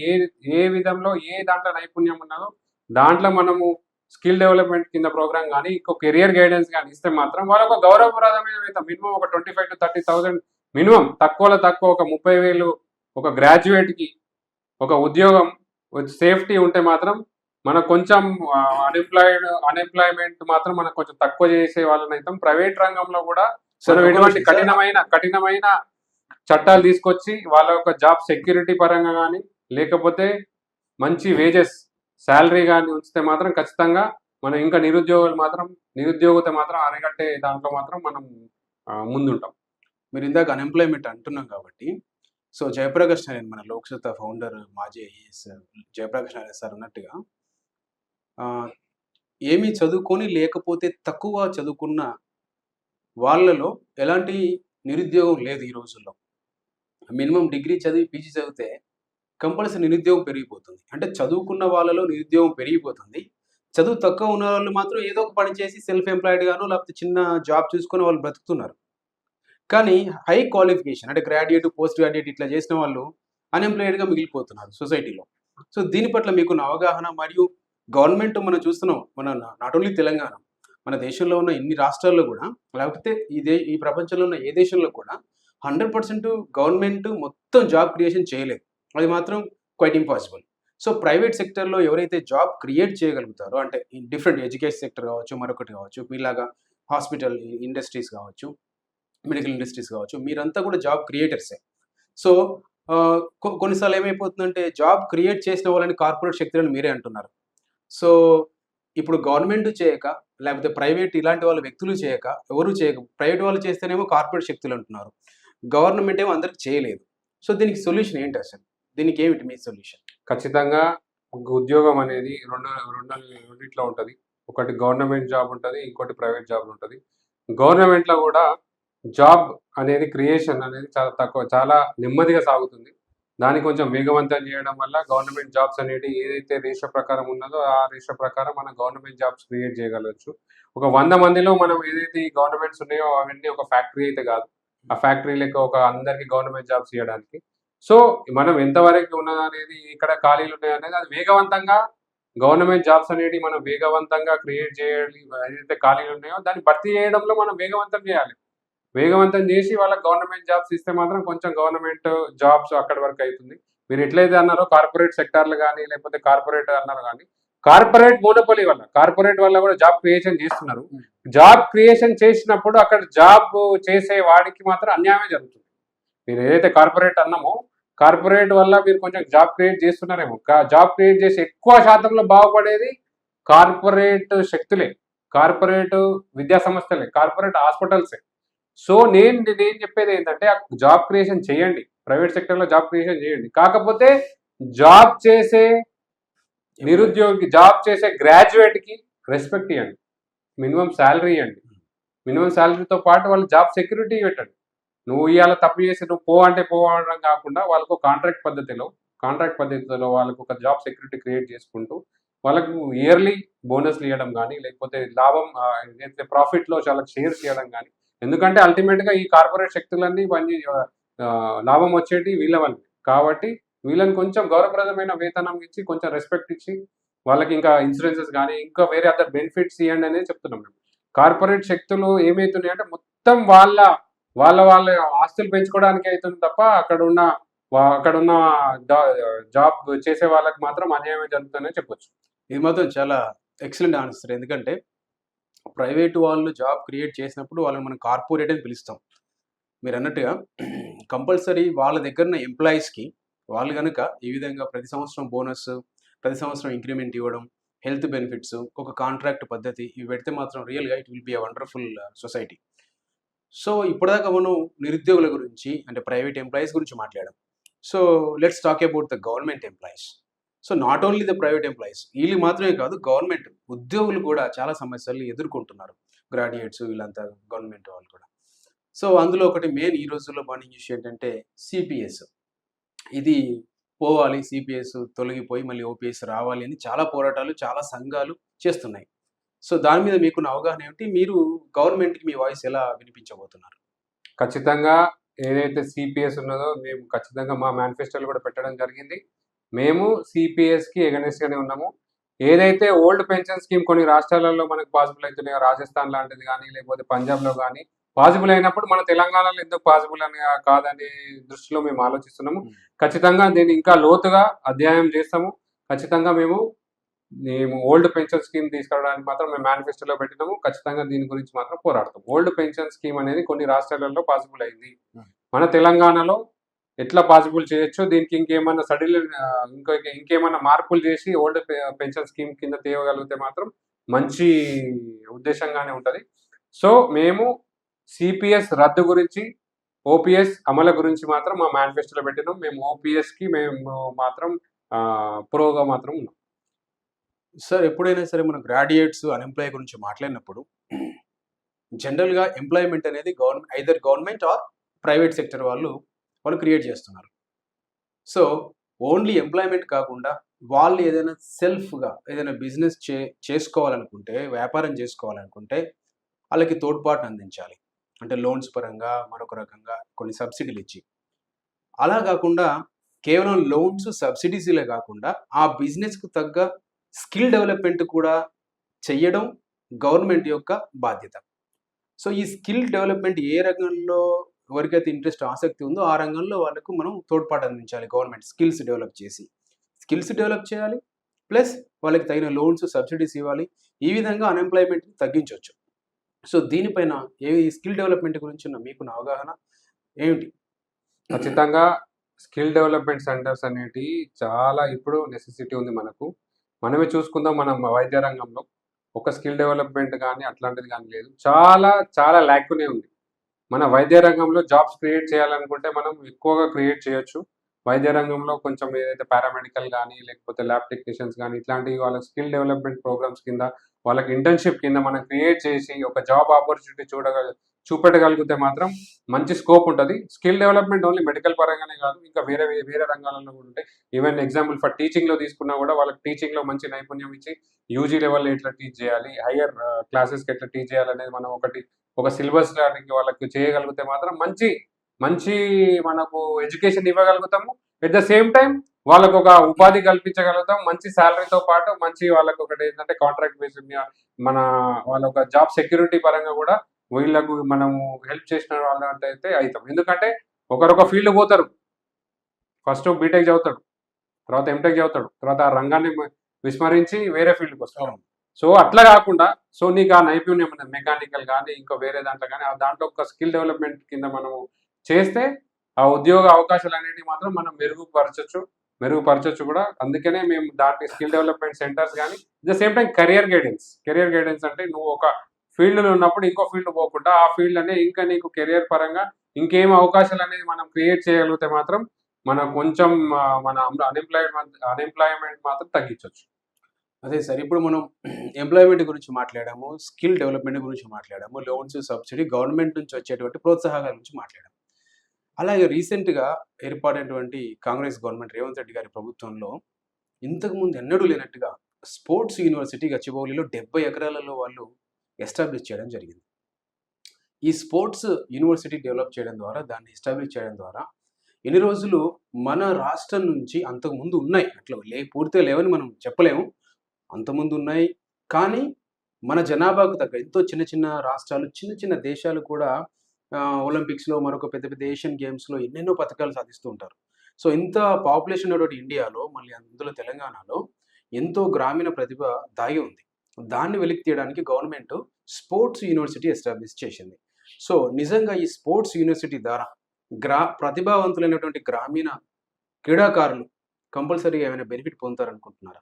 ఏ విధంలో ఏ దాంట్లో నైపుణ్యం ఉన్నదో దాంట్లో మనము స్కిల్ డెవలప్మెంట్ కింద ప్రోగ్రామ్ కానీ ఇంకో కెరియర్ గైడెన్స్ కానీ ఇస్తే మాత్రం వాళ్ళకు ఒక గౌరవప్రదమైన వేతనం మినిమం ఒక 25,000 to 30,000 మినిమం, తక్కువలో తక్కువ ఒక 30,000 ఒక గ్రాడ్యుయేట్కి ఒక ఉద్యోగం సేఫ్టీ ఉంటే మాత్రం మనకు కొంచెం అన్ఎంప్లాయ్మెంట్ మాత్రం మనకు కొంచెం తక్కువ చేసే వాళ్ళని అయితే ప్రైవేట్ రంగంలో కూడా ఎటువంటి కఠినమైన చట్టాలు తీసుకొచ్చి వాళ్ళ యొక్క జాబ్ సెక్యూరిటీ పరంగా కానీ లేకపోతే మంచి వేజెస్ శాలరీ కానీ ఉంచితే మాత్రం ఖచ్చితంగా మనం ఇంకా నిరుద్యోగత మాత్రం అరికట్టే దాంట్లో మాత్రం మనం ముందుంటాం. మీరు ఇందాక అన్ఎంప్లాయ్మెంట్ అంటున్నాం కాబట్టి సో జయప్రకాష్ నారాయణ మన లోక్సత్తా ఫౌండర్ మాజీ ఐఏఎస్ జయప్రకాష్ నారాయణ సార్ అన్నట్టుగా ఏమీ చదువుకొని లేకపోతే తక్కువ చదువుకున్న వాళ్ళలో ఎలాంటి నిరుద్యోగం లేదు ఈ రోజుల్లో. మినిమం డిగ్రీ చదివి పీజీ చదివితే కంపల్సరీ నిరుద్యోగం పెరిగిపోతుంది. అంటే చదువుకున్న వాళ్ళలో నిరుద్యోగం పెరిగిపోతుంది. చదువు తక్కువ ఉన్న వాళ్ళు మాత్రం ఏదో ఒక పని చేసి సెల్ఫ్ ఎంప్లాయిడ్ గాను లేకపోతే చిన్న జాబ్ చూసుకొని వాళ్ళు బ్రతుకుతున్నారు. కానీ హై క్వాలిఫికేషన్ అంటే గ్రాడ్యుయేట్ పోస్ట్ గ్రాడ్యుయేట్ ఇట్లా చేసిన వాళ్ళు అన్ఎంప్లాయిడ్గా మిగిలిపోతున్నారు సొసైటీలో. సో దీని పట్ల మీకున్న అవగాహన మరియు గవర్నమెంట్ మనం చూస్తున్నాం, మన నాట్ ఓన్లీ తెలంగాణ, మన దేశంలో ఉన్న ఇన్ని రాష్ట్రాల్లో కూడా లేకపోతే ఈ ప్రపంచంలో ఉన్న ఏ దేశంలో కూడా 100% గవర్నమెంట్ మొత్తం జాబ్ క్రియేషన్ చేయలేదు. అది మాత్రం క్వైట్ ఇంపాసిబుల్. సో ప్రైవేట్ సెక్టర్లో ఎవరైతే జాబ్ క్రియేట్ చేయగలుగుతారో అంటే డిఫరెంట్ ఎడ్యుకేషన్ సెక్టర్ కావచ్చు, మరొకటి కావచ్చు, మీలాగా హాస్పిటల్ ఇండస్ట్రీస్ కావచ్చు, మెడికల్ ఇండస్ట్రీస్ కావచ్చు, మీరంతా కూడా జాబ్ క్రియేటర్సే. సో కొన్నిసార్లు ఏమైపోతుందంటే జాబ్ క్రియేట్ చేసిన వాళ్ళని కార్పొరేట్ శక్తులను మీరే అంటున్నారు. సో ఇప్పుడు గవర్నమెంట్ చేయక లేకపోతే ప్రైవేట్ ఇలాంటి వాళ్ళ వ్యక్తులు చేయక ఎవరు చేయక ప్రైవేట్ వాళ్ళు చేస్తేనేమో కార్పొరేట్ శక్తులు అంటున్నారు, గవర్నమెంట్ ఏమో అందరికి చేయలేదు. సో దీనికి సొల్యూషన్ ఏంటి అసలు? దీనికి ఏమిటి మీ సొల్యూషన్? ఖచ్చితంగా ఉద్యోగం అనేది రెండిట్లో ఉంటుంది. ఒకటి గవర్నమెంట్ జాబ్ ఉంటుంది, ఇంకోటి ప్రైవేట్ జాబ్ ఉంటుంది. గవర్నమెంట్లో కూడా జాబ్ అనేది క్రియేషన్ అనేది చాలా తక్కువ, చాలా నెమ్మదిగా సాగుతుంది. దాన్ని కొంచెం వేగవంతం చేయడం వల్ల గవర్నమెంట్ జాబ్స్ అనేవి ఏదైతే రేషియో ప్రకారం ఉన్నదో ఆ రేషియో ప్రకారం మనం గవర్నమెంట్ జాబ్స్ క్రియేట్ చేయగలవచ్చు. ఒక 100 మందిలో మనం ఏదైతే ఈ గవర్నమెంట్స్ ఉన్నాయో అవన్నీ ఒక ఫ్యాక్టరీ అయితే కాదు. ఆ ఫ్యాక్టరీ లెక్క ఒక అందరికి గవర్నమెంట్ జాబ్స్ ఇవ్వడానికి. సో మనం ఎంతవరకు ఉన్నదనేది ఇక్కడ ఖాళీలు ఉన్నాయనేది అది వేగవంతంగా గవర్నమెంట్ జాబ్స్ అనేటివి మనం వేగవంతంగా క్రియేట్ చేయాలి. ఏదైతే ఖాళీలు ఉన్నాయో దాన్ని భర్తీ చేయడంలో మనం వేగవంతం చేయాలి. వేగవంతం చేసి వాళ్ళకి గవర్నమెంట్ జాబ్స్ ఇస్తే మాత్రం కొంచెం గవర్నమెంట్ జాబ్స్ అక్కడి వరకు అవుతుంది. మీరు ఎట్లయితే అన్నారో కార్పొరేట్ సెక్టార్లు కానీ లేకపోతే కార్పొరేట్ అన్నారు కానీ కార్పొరేట్ మోనోపొలీ వల్ల కార్పొరేట్ వల్ల కూడా జాబ్ క్రియేషన్ చేస్తున్నారు. జాబ్ క్రియేషన్ చేసినప్పుడు అక్కడ జాబ్ చేసే వాడికి మాత్రం అన్యాయమే జరుగుతుంది. మీరు ఏదైతే కార్పొరేట్ అన్నామో కార్పొరేట్ వల్ల మీరు కొంచెం జాబ్ క్రియేట్ చేస్తున్నారేమో. జాబ్ క్రియేట్ చేసి ఎక్కువ శాతంలో బాగుపడేది కార్పొరేట్ శక్తులే, కార్పొరేట్ విద్యా సంస్థలే, కార్పొరేట్ హాస్పిటల్సే. సో నేను చెప్పేది ఏంటంటే జాబ్ క్రియేషన్ చేయండి, ప్రైవేట్ సెక్టర్లో జాబ్ క్రియేషన్ చేయండి. కాకపోతే జాబ్ చేసే నిరుద్యోగి, జాబ్ చేసే గ్రాడ్యుయేట్కి రెస్పెక్ట్ ఇవ్వండి, మినిమం శాలరీ ఇవ్వండి. మినిమం శాలరీతో పాటు వాళ్ళు జాబ్ సెక్యూరిటీ పెట్టండి. నువ్వు ఇవాళ తప్పు చేసి నువ్వు పో అంటే పోవడం కాకుండా వాళ్ళకు కాంట్రాక్ట్ పద్ధతిలో వాళ్ళకు ఒక జాబ్ సెక్యూరిటీ క్రియేట్ చేసుకుంటూ వాళ్ళకు ఇయర్లీ బోనస్లు ఇవ్వడం కానీ లేకపోతే లాభం ఏదైతే ప్రాఫిట్లో చాలా షేర్స్ ఇవ్వడం కానీ. ఎందుకంటే అల్టిమేట్గా ఈ కార్పొరేట్ శక్తులన్నీ లాభం వచ్చేటి వీళ్ళ వల్ల. కాబట్టి వీళ్ళని కొంచెం గౌరవప్రదమైన వేతనం ఇచ్చి కొంచెం రెస్పెక్ట్ ఇచ్చి వాళ్ళకి ఇంకా ఇన్సూరెన్సెస్ కానీ ఇంకా వేరే అదర్ బెనిఫిట్స్ ఇవ్వండి అనేది చెప్తున్నాం మేము. కార్పొరేట్ శక్తులు ఏమవుతున్నాయంటే మొత్తం వాళ్ళ ఆస్తులు పెంచుకోవడానికి అవుతుంది తప్ప అక్కడున్న జాబ్ చేసే వాళ్ళకి మాత్రం అన్యాయం జరుగుతుందని చెప్పొచ్చు. ఇది మాత్రం చాలా ఎక్సలెంట్ ఆన్సర్. ఎందుకంటే ప్రైవేట్ వాళ్ళు జాబ్ క్రియేట్ చేసినప్పుడు వాళ్ళని మనం కార్పొరేట్ అని పిలుస్తాం. మీరు అన్నట్టుగా కంపల్సరీ వాళ్ళ దగ్గర ఉన్న ఎంప్లాయీస్కి వాళ్ళు కనుక ఈ విధంగా ప్రతి సంవత్సరం బోనస్, ప్రతి సంవత్సరం ఇంక్రిమెంట్ ఇవ్వడం, హెల్త్ బెనిఫిట్స్, ఒక కాంట్రాక్ట్ పద్ధతి ఇవి పెడితే మాత్రం రియల్గా it will be a wonderful society. So ఇప్పటిదాకా మనం నిరుద్యోగుల గురించి అంటే ప్రైవేట్ ఎంప్లాయీస్ గురించి మాట్లాడాం. So let's talk about the government employees. So not only the private employees, వీళ్ళు మాత్రమే కాదు గవర్నమెంట్ ఉద్యోగులు కూడా చాలా సమస్యలు ఎదుర్కొంటున్నారు. గ్రాడ్యుయేట్స్ వీళ్ళంతా గవర్నమెంట్ వాళ్ళు కూడా. సో అందులో ఒకటి మెయిన్ ఈ రోజుల్లో మార్నింగ్ ఇష్యూ ఏంటంటే సిపిఎస్. ఇది పోవాలి, సిపిఎస్ తొలగిపోయి మళ్ళీ ఓపీఎస్ రావాలి అని చాలా పోరాటాలు చాలా సంఘాలు చేస్తున్నాయి. సో దాని మీద మీకున్న అవగాహన ఏమిటి? మీరు గవర్నమెంట్కి మీ వాయిస్ ఎలా వినిపించబోతున్నారు? ఖచ్చితంగా ఏదైతే సిపిఎస్ ఉన్నదో మేము ఖచ్చితంగా మా మేనిఫెస్టోలో కూడా పెట్టడం జరిగింది. మేము సిపిఎస్కి ఎగనెస్ట్గానే ఉన్నాము. ఏదైతే ఓల్డ్ పెన్షన్ స్కీమ్ కొన్ని రాష్ట్రాలలో మనకు పాసిబుల్ అవుతున్నాయో, రాజస్థాన్ లాంటిది కానీ లేకపోతే పంజాబ్లో కానీ పాసిబుల్ అయినప్పుడు మన తెలంగాణలో ఎందుకు పాసిబుల్ అని కాదనే దృష్టిలో మేము ఆలోచిస్తున్నాము. ఖచ్చితంగా దీన్ని ఇంకా లోతుగా అధ్యయనం చేస్తాము. ఖచ్చితంగా మేము ఓల్డ్ పెన్షన్ స్కీమ్ తీసుకురావడానికి మాత్రం మేము మేనిఫెస్టోలో పెట్టినాము. ఖచ్చితంగా దీని గురించి మాత్రం పోరాడతాం. ఓల్డ్ పెన్షన్ స్కీమ్ అనేది కొన్ని రాష్ట్రాలలో పాసిబుల్ అయింది, మన తెలంగాణలో ఎట్లా పాసిబుల్ చేయొచ్చు, దీనికి ఇంకేమన్నా ఇంకేమన్నా మార్పులు చేసి ఓల్డ్ పెన్షన్ స్కీమ్ కింద తేవగలిగితే మాత్రం మంచి ఉద్దేశంగానే ఉంటుంది. సో మేము సిపిఎస్ రద్దు గురించి, ఓపీఎస్ అమలు గురించి మాత్రం మా మేనిఫెస్టోలో పెట్టినాం. మేము ఓపీఎస్కి మేము మాత్రం ప్రోగా మాత్రం ఉన్నాం. సార్ ఎప్పుడైనా సరే మనం గ్రాడ్యుయేట్స్ అన్ఎంప్లాయ్ గురించి మాట్లాడినప్పుడు జనరల్గా ఎంప్లాయ్మెంట్ అనేది either government or private sector వాళ్ళు క్రియేట్ చేస్తున్నారు. సో ఓన్లీ ఎంప్లాయ్మెంట్ కాకుండా వాళ్ళు ఏదైనా సెల్ఫ్గా ఏదైనా బిజినెస్ చేసుకోవాలనుకుంటే, వ్యాపారం చేసుకోవాలనుకుంటే వాళ్ళకి తోడ్పాటును అందించాలి. అంటే లోన్స్ పరంగా మరొక రకంగా కొన్ని సబ్సిడీలు ఇచ్చి, అలా కాకుండా కేవలం లోన్స్ సబ్సిడీస్లే కాకుండా ఆ బిజినెస్కు తగ్గ స్కిల్ డెవలప్మెంట్ కూడా చెయ్యడం గవర్నమెంట్ యొక్క బాధ్యత. సో ఈ స్కిల్ డెవలప్మెంట్ ఏ రంగంలో ఎవరికైతే ఇంట్రెస్ట్ ఆసక్తి ఉందో ఆ రంగంలో వాళ్ళకు మనం తోడ్పాటు అందించాలి. గవర్నమెంట్ స్కిల్స్ డెవలప్ చేయాలి, ప్లస్ వాళ్ళకి తగిన లోన్స్ సబ్సిడీస్ ఇవ్వాలి. ఈ విధంగా అన్ఎంప్లాయ్మెంట్ని తగ్గించవచ్చు. సో దీనిపైన ఈ స్కిల్ డెవలప్మెంట్ గురించి మీకున్న అవగాహన ఏమిటి? ఖచ్చితంగా స్కిల్ డెవలప్మెంట్ సెంటర్స్ అనేటివి చాలా ఇప్పుడు నెసెసిటీ ఉంది మనకు. మనమే చూసుకుందాం, మనం వైద్య రంగంలో ఒక స్కిల్ డెవలప్మెంట్ కానీ అట్లాంటిది కానీ లేదు, చాలా ల్యాక్నే ఉంది. మన వైద్య రంగంలో జాబ్స్ క్రియేట్ చేయాలనుకుంటే మనం ఎక్కువగా క్రియేట్ చేయొచ్చు. వైద్య రంగంలో కొంచెం ఏదైతే పారామెడికల్ కానీ లేకపోతే ల్యాబ్ టెక్నీషియన్స్ కానీ ఇట్లాంటివి వాళ్ళ స్కిల్ డెవలప్మెంట్ ప్రోగ్రామ్స్ కింద వాళ్ళకి ఇంటర్న్షిప్ కింద మనం క్రియేట్ చేసి ఒక జాబ్ ఆపర్చునిటీ చూపెట్టగలిగితే మాత్రం మంచి స్కోప్ ఉంటుంది. స్కిల్ డెవలప్మెంట్ ఓన్లీ మెడికల్ పరంగానే కాదు, ఇంకా వేరే వేరే రంగాలలో కూడా ఉంటాయి. ఈవెన్ ఎగ్జాంపుల్ ఫర్ టీచింగ్లో తీసుకున్నా కూడా వాళ్ళకి టీచింగ్లో మంచి నైపుణ్యం ఇచ్చి యూజీ లెవెల్లో ఎట్లా టీచ్ చేయాలి, హయ్యర్ క్లాసెస్కి ఎట్లా టీచ్ చేయాలనేది మనం ఒక సిలబస్ లాంటి వాళ్ళకి చేయగలిగితే మాత్రం మంచి మంచి మనకు ఎడ్యుకేషన్ ఇవ్వగలుగుతాము. ఎట్ ద సేమ్ టైం వాళ్ళకు ఒక ఉపాధి కల్పించగలుగుతాం. మంచి శాలరీతో పాటు మంచి వాళ్ళకు ఒకటి ఏంటంటే కాంట్రాక్ట్ బేస్ మన వాళ్ళ ఒక జాబ్ సెక్యూరిటీ పరంగా కూడా వీళ్ళకు మనము హెల్ప్ చేసిన వాళ్ళంటే అవుతాం. ఎందుకంటే ఒకరొక ఫీల్డ్ పోతారు, ఫస్ట్ బీటెక్ చదువుతాడు, తర్వాత ఎంటెక్ చదువుతాడు, తర్వాత ఆ రంగాన్ని విస్మరించి వేరే ఫీల్డ్కి వస్తాడు. సో అట్లా కాకుండా సో నీకు ఆ నైపుణ్యం మెకానికల్ కానీ ఇంకో వేరే దాంట్లో కానీ దాంట్లో ఒక స్కిల్ డెవలప్మెంట్ కింద మనము చేస్తే ఆ ఉద్యోగ అవకాశాలు అనేవి మాత్రం మనం మెరుగుపరచచ్చు కూడా. అందుకనే మేము దాంట్లో స్కిల్ డెవలప్మెంట్ సెంటర్స్ కానీ at the same time career guidance అంటే నువ్వు ఒక ఫీల్డ్లో ఉన్నప్పుడు ఇంకో ఫీల్డ్ పోకుండా ఆ ఫీల్డ్ అనే ఇంకా నీకు కెరియర్ పరంగా ఇంకేం అవకాశాలు అనేది మనం క్రియేట్ చేయగలిగితే మాత్రం మనం కొంచెం మన అన్ఎంప్లాయ్మెంట్ మాత్రం తగ్గించవచ్చు. అదే సార్, ఇప్పుడు మనం ఎంప్లాయ్మెంట్ గురించి మాట్లాడాము, స్కిల్ డెవలప్మెంట్ గురించి మాట్లాడాము, లోన్స్, సబ్సిడీ, గవర్నమెంట్ నుంచి వచ్చేటువంటి ప్రోత్సాహకాల గురించి మాట్లాడాము. అలాగే రీసెంట్గా ఏర్పడినటువంటి కాంగ్రెస్ గవర్నమెంట్ రేవంత్ రెడ్డి గారి ప్రభుత్వంలో ఇంతకుముందు ఎన్నడూ లేనట్టుగా స్పోర్ట్స్ యూనివర్సిటీ గచ్చిబౌలిలో 70 ఎకరాలలో వాళ్ళు ఎస్టాబ్లిష్ చేయడం జరిగింది. ఈ స్పోర్ట్స్ యూనివర్సిటీ డెవలప్ చేయడం ద్వారా, దాన్ని ఎస్టాబ్లిష్ చేయడం ద్వారా ఎన్ని రోజులు మన రాష్ట్రం నుంచి అంతకుముందు ఉన్నాయి, అట్లా పూర్తిగా లేవని మనం చెప్పలేము, అంతకుముందు ఉన్నాయి. కానీ మన జనాభాకు తగ్గ ఎంతో చిన్న చిన్న రాష్ట్రాలు, చిన్న చిన్న దేశాలు కూడా ఒలింపిక్స్లో, మరొక పెద్ద పెద్ద ఏషియన్ గేమ్స్లో ఎన్నెన్నో పథకాలు సాధిస్తూ ఉంటారు. సో ఇంత పాపులేషన్ ఉన్నటువంటి ఇండియాలో, మళ్ళీ అందులో తెలంగాణలో ఎంతో గ్రామీణ ప్రతిభ దాగి ఉంది. దాన్ని వెలికి తీయడానికి గవర్నమెంట్ స్పోర్ట్స్ యూనివర్సిటీ ఎస్టాబ్లిష్ చేసింది. సో నిజంగా ఈ స్పోర్ట్స్ యూనివర్సిటీ ద్వారా ప్రతిభావంతులైనటువంటి గ్రామీణ క్రీడాకారులు కంపల్సరీగా ఏమైనా బెనిఫిట్ పొందుతారనుకుంటున్నారా?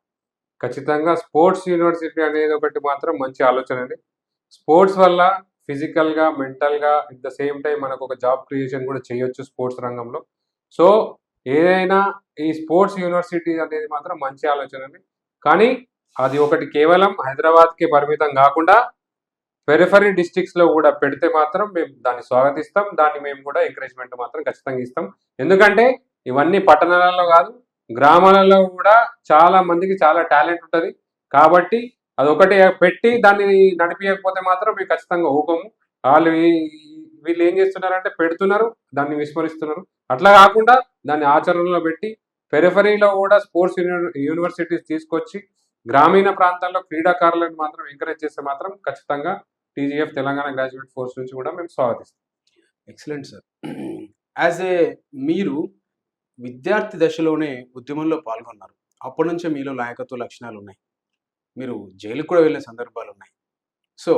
ఖచ్చితంగా స్పోర్ట్స్ యూనివర్సిటీ అనేది ఒకటి మాత్రం మంచి ఆలోచన అండి. స్పోర్ట్స్ వల్ల ఫిజికల్గా, మెంటల్గా ఎట్ ద సేమ్ టైం మనకు ఒక జాబ్ క్రియేషన్ కూడా చేయొచ్చు స్పోర్ట్స్ రంగంలో. సో ఏదైనా ఈ స్పోర్ట్స్ యూనివర్సిటీ అనేది మాత్రం మంచి ఆలోచన అండి. కానీ అది ఒకటి కేవలం హైదరాబాద్కి పరిమితం కాకుండా పెరిఫరీ డిస్ట్రిక్ట్స్లో కూడా పెడితే మాత్రం మేము దాన్ని స్వాగతిస్తాం. దాన్ని మేము కూడా ఎంకరేజ్మెంట్ మాత్రం ఖచ్చితంగా ఇస్తాం. ఎందుకంటే ఇవన్నీ పట్టణాలలో కాదు, గ్రామాలలో కూడా చాలా మందికి చాలా టాలెంట్ ఉంటుంది. కాబట్టి అదొకటి పెట్టి దాన్ని నడిపించకపోతే మాత్రం మేము ఖచ్చితంగా ఊపము. వీళ్ళు ఏం చేస్తున్నారంటే పెడుతున్నారు, దాన్ని విస్మరిస్తున్నారు. అట్లా కాకుండా దాన్ని ఆచరణలో పెట్టి పెరిఫరీలో కూడా స్పోర్ట్స్ యూనివర్సిటీస్ తీసుకొచ్చి గ్రామీణ ప్రాంతాల్లో క్రీడాకారులను మాత్రం ఎంకరేజ్ చేస్తే మాత్రం ఖచ్చితంగా టీజీఎఫ్ తెలంగాణ గ్రాడ్యుయేట్ ఫోర్స్ నుంచి కూడా మేము స్వాగతిస్తాం. Excellent sir. యాజ్ ఏ మీరు విద్యార్థి దశలోనే ఉద్యమంలో పాల్గొన్నారు. అప్పటి నుంచే మీలో నాయకత్వ లక్షణాలు ఉన్నాయి. మీరు జైలుకు కూడా వెళ్ళిన సందర్భాలు ఉన్నాయి. సో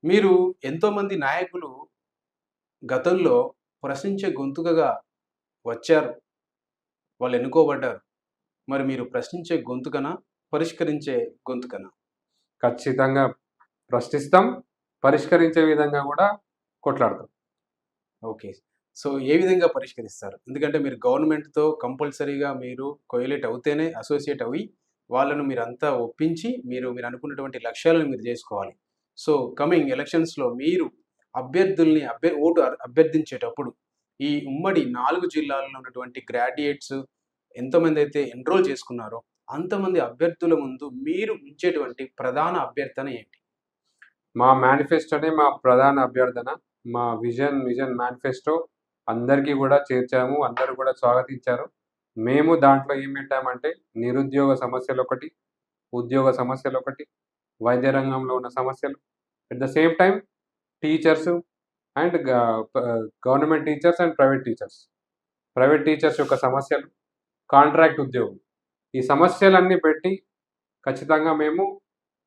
మీరు ఎంతోమంది నాయకులు గతంలో ప్రశ్నించే గొంతుకగా వచ్చారు, వాళ్ళు ఎన్నుకోబడ్డారు. మరి మీరు ప్రశ్నించే గొంతుకనా, పరిష్కరించే గొంతుకనా? ఖచ్చితంగా ప్రశ్నిస్తాం, పరిష్కరించే విధంగా కూడా కొట్లాడతాం. ఓకే. సో ఏ విధంగా పరిష్కరిస్తారు? ఎందుకంటే మీరు గవర్నమెంట్‌తో కంపల్సరీగా మీరు కోయలేట్ అవుతేనే అసోసియేట్ అవ్వి, వాళ్ళను మీరంతా ఒప్పించి మీరు అనుకున్నటువంటి లక్ష్యాలను మీరు చేసుకోవాలి. సో కమింగ్ ఎలక్షన్స్‌లో మీరు అభ్యర్థుల్ని అభ్యర్థించేటప్పుడు ఈ ఉమ్మడి 4 జిల్లాల్లో ఉన్నటువంటి గ్రాడ్యుయేట్స్ ఎంతమంది అయితే ఎన్రోల్ చేసుకున్నారో అంతమంది అభ్యర్థుల ముందు మీరు ఉంచేటువంటి ప్రధాన అభ్యర్థన ఏంటి? మా మేనిఫెస్టోనే మా ప్రధాన అభ్యర్థన. మా విజన్ మేనిఫెస్టో అందరికీ కూడా చేర్చాము, అందరూ కూడా స్వాగతించారు. మేము దాంట్లో ఏం పెట్టామంటే నిరుద్యోగ సమస్యలు ఒకటి, ఉద్యోగ సమస్యలు ఒకటి, వైద్య రంగంలో ఉన్న సమస్యలు, at the same time teachers and government teachers and private teachers యొక్క సమస్యలు, కాంట్రాక్ట్ ఉద్యోగం, ఈ సమస్యలన్నీ పెట్టి ఖచ్చితంగా మేము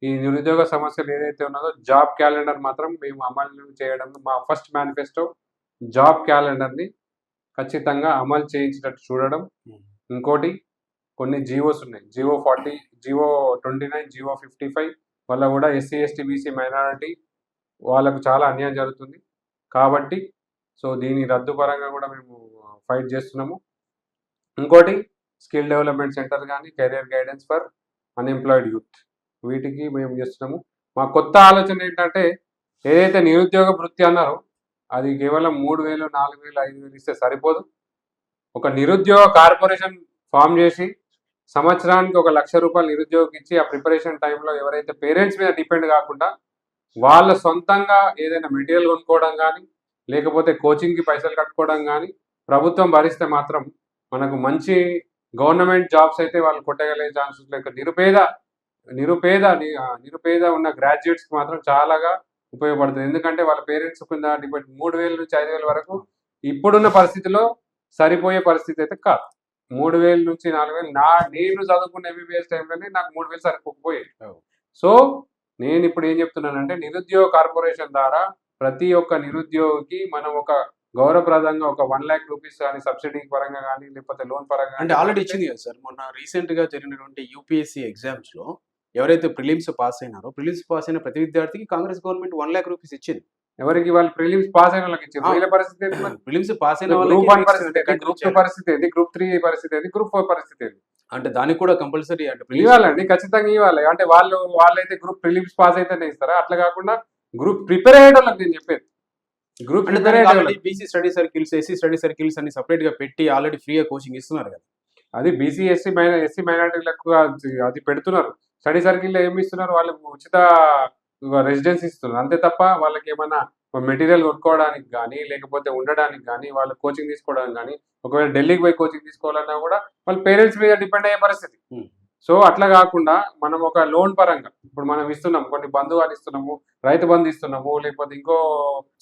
ఈ నిరుద్యోగ సమస్యలు ఏదైతే ఉన్నదో జాబ్ క్యాలెండర్ మాత్రం మేము అమలు చేయడం, మా ఫస్ట్ మేనిఫెస్టో జాబ్ క్యాలెండర్ని ఖచ్చితంగా అమలు చేయించినట్టు చూడడం. ఇంకోటి కొన్ని జీవోస్ ఉన్నాయి, జీవో 40, జీవో 29, జీవో 55 వల్ల కూడా ఎస్సీ, ఎస్టీ, బీసీ, మైనారిటీ వాళ్ళకు చాలా అన్యాయం జరుగుతుంది. కాబట్టి సో దీని రద్దు పరంగా కూడా మేము ఫైట్ చేస్తున్నాము. ఇంకోటి స్కిల్ డెవలప్మెంట్ సెంటర్ కానీ career guidance for unemployed youth, వీటికి మేము చేస్తున్నాము. మా కొత్త ఆలోచన ఏంటంటే ఏదైతే నిరుద్యోగ వృత్తి అన్నారో అది కేవలం 3,000, 4,000, 5,000 ఇస్తే సరిపోదు. ఒక నిరుద్యోగ కార్పొరేషన్ ఫామ్ చేసి సంవత్సరానికి ₹1,00,000 నిరుద్యోగికి ఇచ్చి ఆ ప్రిపరేషన్ టైంలో ఎవరైతే పేరెంట్స్ మీద డిపెండ్ కాకుండా వాళ్ళ సొంతంగా ఏదైనా మెటీరియల్ కొనుక్కోవడం కానీ, లేకపోతే కోచింగ్‌కి పైసలు కట్టుకోవడం కానీ ప్రభుత్వం భరిస్తే మాత్రం మనకు మంచి గవర్నమెంట్ జాబ్స్ అయితే వాళ్ళు కొట్టగలిగే ఛాన్సెస్ లేక నిరుపేద ఉన్న గ్రాడ్యుయేట్స్‌కి మాత్రం చాలాగా ఉపయోగపడుతుంది. ఎందుకంటే వాళ్ళ పేరెంట్స్ కింద డిపెండ్ 3,000 నుంచి 5,000 వరకు ఇప్పుడున్న పరిస్థితిలో సరిపోయే పరిస్థితి అయితే కాదు. 3,000 నుంచి 4,000 నేను చదువుకున్న ఎంబీబీఎస్ టైంలోనే నాకు 3,000 సరిపోకపోయేది. సో నేను ఇప్పుడు ఏం చెప్తున్నానంటే నిరుద్యోగ కార్పొరేషన్ ద్వారా ప్రతి ఒక్క నిరుద్యోగికి మనం ఒక గౌరవప్రదంగా ఒక ₹1,00,000 కానీ సబ్సిడీ పరంగా కానీ లేకపోతే లోన్ పరంగా అంటే ఆల్రెడీ ఇచ్చింది కదా సార్. మొన్న రీసెంట్‌గా జరిగినటువంటి యూపీఎస్సీ ఎగ్జామ్స్‌లో ఎవరైతే ప్రిలిమ్స్ పాస్ అయినారో, ప్రిలిమ్స్ పాస్ అయిన ప్రతి విద్యార్థికి కాంగ్రెస్ గవర్నమెంట్ ₹1,00,000 ఇచ్చింది. ఎవరికి వాళ్ళు ప్రిలిమ్స్ పాస్ అయిన వాళ్ళకి ఇచ్చారు. వీళ్ళ పరిస్థితి ఏంటి మరి? ప్రిలిమ్స్ పాస్ అయిన గ్రూప్ 1 వాళ్ళకి పరిస్థితి ఏంటి? గ్రూప్ 2 పరిస్థితి ఏంటి? గ్రూప్ 3 పరిస్థితి ఏంటి? గ్రూప్ 4 పరిస్థితి ఏంటి? అంటే దానికి కూడా కంపల్సరీ అంటే ప్రిలిమ్స్ ఇవ్వాలండి, ఖచ్చితంగా ఇవ్వాలి. అంటే వాళ్ళైతే గ్రూప్ ప్రిలిమ్స్ పాస్ అయితేనే ఇస్తారా? అట్లా కాకుండా గ్రూప్ ప్రిపేర్ అయ్యేటోళ్ళకి నేను చెప్పేది. గ్రూప్ అంటే ప్రిపేర్ దానికి ఆల్రెడీ అయ్యేటోళ్ళకి. BC study circles, SC study circles అని సెపరేట్‌గా పెట్టి ఆల్రెడీ ఫ్రీగా కోచింగ్ ఇస్తున్నారు కదా. అది బీసీ, ఎస్సీ మైనారిటీలకు అది పెడుతున్నారు. స్టడీ సర్కిల్‌లో ఏమి ఇస్తున్నారు? వాళ్ళకి ఉచిత రెసిడెన్సీ ఇస్తున్నారు. అంతే తప్ప వాళ్ళకి ఏమన్నా మెటీరియల్ కొనుక్కోవడానికి గానీ, లేకపోతే ఉండడానికి గానీ, వాళ్ళు కోచింగ్ తీసుకోవడానికి గానీ, ఒకవేళ ఢిల్లీకి పోయి కోచింగ్ తీసుకోవాలన్నా కూడా వాళ్ళ పేరెంట్స్ మీద డిపెండ్ అయ్యే పరిస్థితి. హ్మ్. సో అట్లా కాకుండా మనం ఒక లోన్ పరంగా ఇప్పుడు మనం ఇస్తున్నాం, కొన్ని బంధువులు ఇస్తున్నాము, రైతు బంధు ఇస్తున్నాము, లేకపోతే ఇంకో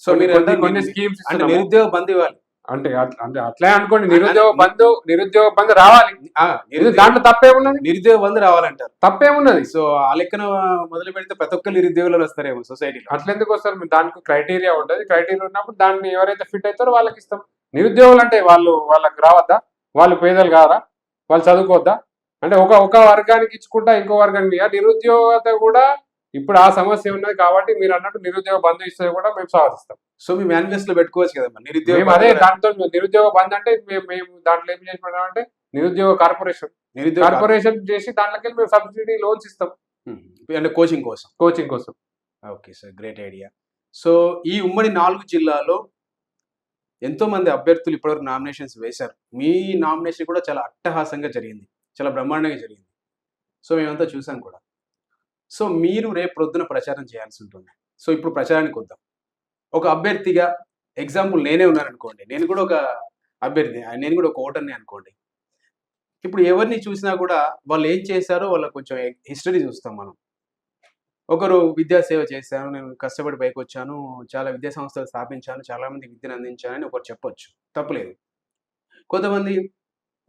సో మీరు కొన్ని స్కీమ్స్ అంటే ఇస్తున్నాము. నిరుద్యోగ బంధు ఇవ్వాలి. అంటే అట్లే అనుకోండి, నిరుద్యోగ బంధు రావాలి. ఆ! దాంట్లో తప్పేమున్నది? నిరుద్యోగ బంధు రావాలంటారు. తప్పేమున్నది? సో ఆ లెక్కన మొదలు పెడితే ప్రతి ఒక్కరు నిరుద్యోగులు వస్తారేమో సొసైటీలో. అట్లెందుకు వస్తారు? దానికి క్రైటీరియా ఉంటది. క్రైటీరియా ఉన్నప్పుడు దాన్ని ఎవరైతే ఫిట్ అవుతారో వాళ్ళకి ఇస్తాం. నిరుద్యోగులు అంటే వాళ్ళకి రావద్దా? వాళ్ళు పేదలు కారా? వాళ్ళు చదువుకోవద్దా? అంటే ఒక వర్గానికి ఇచ్చుకుంటా ఇంకో వర్గానికి నిరుద్యోగత కూడా ఇప్పుడు ఆ సమస్య ఉన్నది కాబట్టి మీరు అన్నట్టు నిరుద్యోగ బంధు ఇస్తే కూడా మేము స్వాగతిస్తాం. సో మీ మేనిఫెస్టోలో పెట్టుకోవచ్చు కదమ్మా నిరుద్యోగ మేము అదే దాంతో నిరుద్యోగ బంధు అంటే మేము దాంట్లో ఏం చేసినామంటే నిరుద్యోగ కార్పొరేషన్ చేసి దాంట్లోకి మేము సబ్సిడీ లోన్స్ ఇస్తాం అంటే కోచింగ్ కోసం. Okay sir, great idea. So ఈ ఉమ్మడి 4 జిల్లాలో ఎంతో మంది అభ్యర్థులు ఇప్పటివరకు నామినేషన్స్ వేశారు. మీ నామినేషన్ కూడా చాలా అట్టహాసంగా జరిగింది, చాలా బ్రహ్మాండంగా జరిగింది. సో మేమంతా చూసాం కూడా. సో మీరు రేపు ప్రొద్దున ప్రచారం చేయాల్సి ఉంటుంది. సో ఇప్పుడు ప్రచారానికి వద్దాం. ఒక అభ్యర్థిగా ఎగ్జాంపుల్ నేనే ఉన్నాననుకోండి, నేను కూడా ఒక అభ్యర్థి, నేను కూడా ఒక ఓటర్ని అనుకోండి. ఇప్పుడు ఎవరిని చూసినా కూడా వాళ్ళు ఏం చేశారో వాళ్ళ కొంచెం హిస్టరీ చూస్తాం మనం. ఒకరు విద్యాసేవ చేశాను, నేను కష్టపడి పైకొచ్చాను, చాలా విద్యా సంస్థలు స్థాపించాను, చాలామందికి విద్యను అందించానని ఒకరు చెప్పొచ్చు, తప్పులేదు. కొంతమంది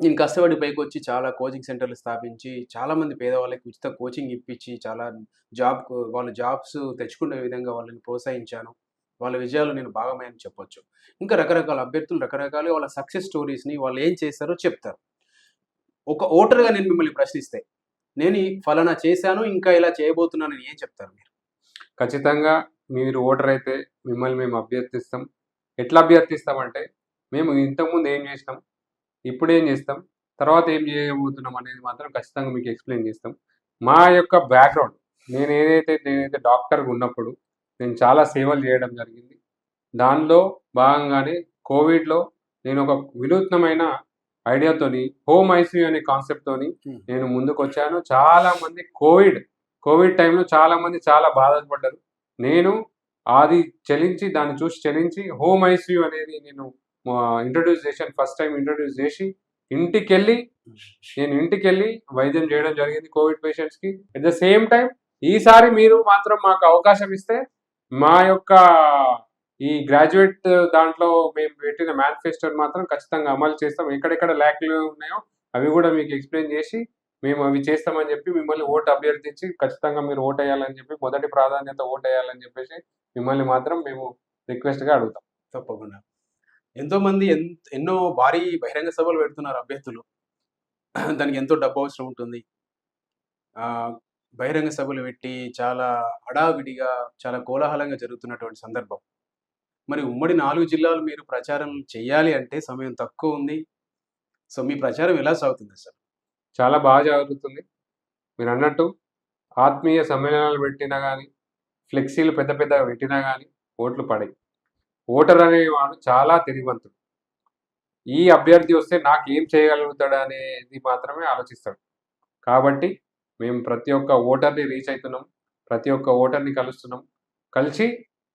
నేను కష్టపడి పైకొచ్చి చాలా కోచింగ్ సెంటర్లు స్థాపించి, చాలామంది పేదవాళ్ళకి ఉచిత కోచింగ్ ఇప్పించి, చాలా వాళ్ళు జాబ్స్ తెచ్చుకునే విధంగా వాళ్ళని ప్రోత్సహించాను, వాళ్ళ విజయాలు నేను భాగమని చెప్పొచ్చు. ఇంకా రకరకాల అభ్యర్థులు రకరకాలుగా వాళ్ళ సక్సెస్ స్టోరీస్‌ని వాళ్ళు ఏం చేశారో చెప్తారు. ఒక ఓటర్‌గా నేను మిమ్మల్ని ప్రశ్నిస్తే, నేను ఈ ఫలానా చేశాను, ఇంకా ఇలా చేయబోతున్నానని ఏం చెప్తారు మీరు? ఖచ్చితంగా మీరు ఓటర్ అయితే మిమ్మల్ని మేము అభ్యర్థిస్తాం. ఎట్లా అభ్యర్థిస్తామంటే, మేము ఇంతకుముందు ఏం చేసినాం, ఇప్పుడు ఏం చేస్తాం, తర్వాత ఏం చేయబోతున్నాం అనేది మాత్రం ఖచ్చితంగా మీకు ఎక్స్‌ప్లెయిన్ చేస్తాం. మా యొక్క బ్యాక్‌గ్రౌండ్ నేనైతే డాక్టర్‌గా ఉన్నప్పుడు నేను చాలా సేవలు చేయడం జరిగింది. దానిలో భాగంగానే కోవిడ్‌లో నేను ఒక వినూత్నమైన ఐడియాతోని హోమ్ ఐసీయూ అనే కాన్సెప్ట్‌తోని నేను ముందుకొచ్చాను. చాలామంది కోవిడ్ టైంలో చాలామంది చాలా బాధపడ్డారు. నేను దాన్ని చూసి చలించి హోమ్ ఐసీయూ అనేది నేను ఫస్ట్ టైం ఇంట్రొడ్యూస్ చేసి ఇంటికెళ్ళి వైద్యం చేయడం జరిగింది కోవిడ్ పేషెంట్స్‌కి. అట్ ద సేమ్ టైం ఈసారి మీరు మాత్రం మాకు అవకాశం ఇస్తే మా యొక్క ఈ గ్రాడ్యుయేట్ దాంట్లో మేము పెట్టిన మేనిఫెస్టోని మాత్రం ఖచ్చితంగా అమలు చేస్తాం. ఎక్కడెక్కడ ల్యాక్‌లు ఉన్నాయో అవి కూడా మీకు ఎక్స్‌ప్లెయిన్ చేసి మేము అవి చేస్తామని చెప్పి మిమ్మల్ని ఓటు అభ్యర్థించి ఖచ్చితంగా మీరు ఓటేయాలని చెప్పి మొదటి ప్రాధాన్యత ఓటేయాలని చెప్పేసి మిమ్మల్ని మాత్రం మేము రిక్వెస్ట్‌గా అడుగుతాం. తప్పకుండా. ఎంతోమంది ఎన్నో భారీ బహిరంగ సభలు పెడుతున్నారు అభ్యర్థులు. దానికి ఎంతో డబ్బు అవసరం ఉంటుంది. బహిరంగ సభలు పెట్టి చాలా హడావిడిగా, చాలా కోలాహలంగా జరుగుతున్నటువంటి సందర్భం. మరి ఉమ్మడి 4 జిల్లాలు మీరు ప్రచారం చేయాలి అంటే సమయం తక్కువ ఉంది. సో మీ ప్రచారం ఎలా సాగుతుంది సార్? చాలా బాగా జరుగుతుంది. మీరన్నట్టు ఆత్మీయ సమ్మేళనాలు పెట్టినా గానీ, ఫ్లెక్సీలు పెద్ద పెద్దగా పెట్టినా గానీ ఓట్లు పడయి. ఓటర్ అనేవాడు చాలా తెలివివంతుడు. ఈ అభ్యర్థి వస్తే నాకు ఏం చేయగలుగుతాడు అనేది మాత్రమే ఆలోచిస్తాడు. కాబట్టి మేము ప్రతి ఒక్క ఓటర్‌ని రీచ్ అయితున్నాం. ప్రతి ఒక్క ఓటర్‌ని కలుస్తున్నాం. కలిసి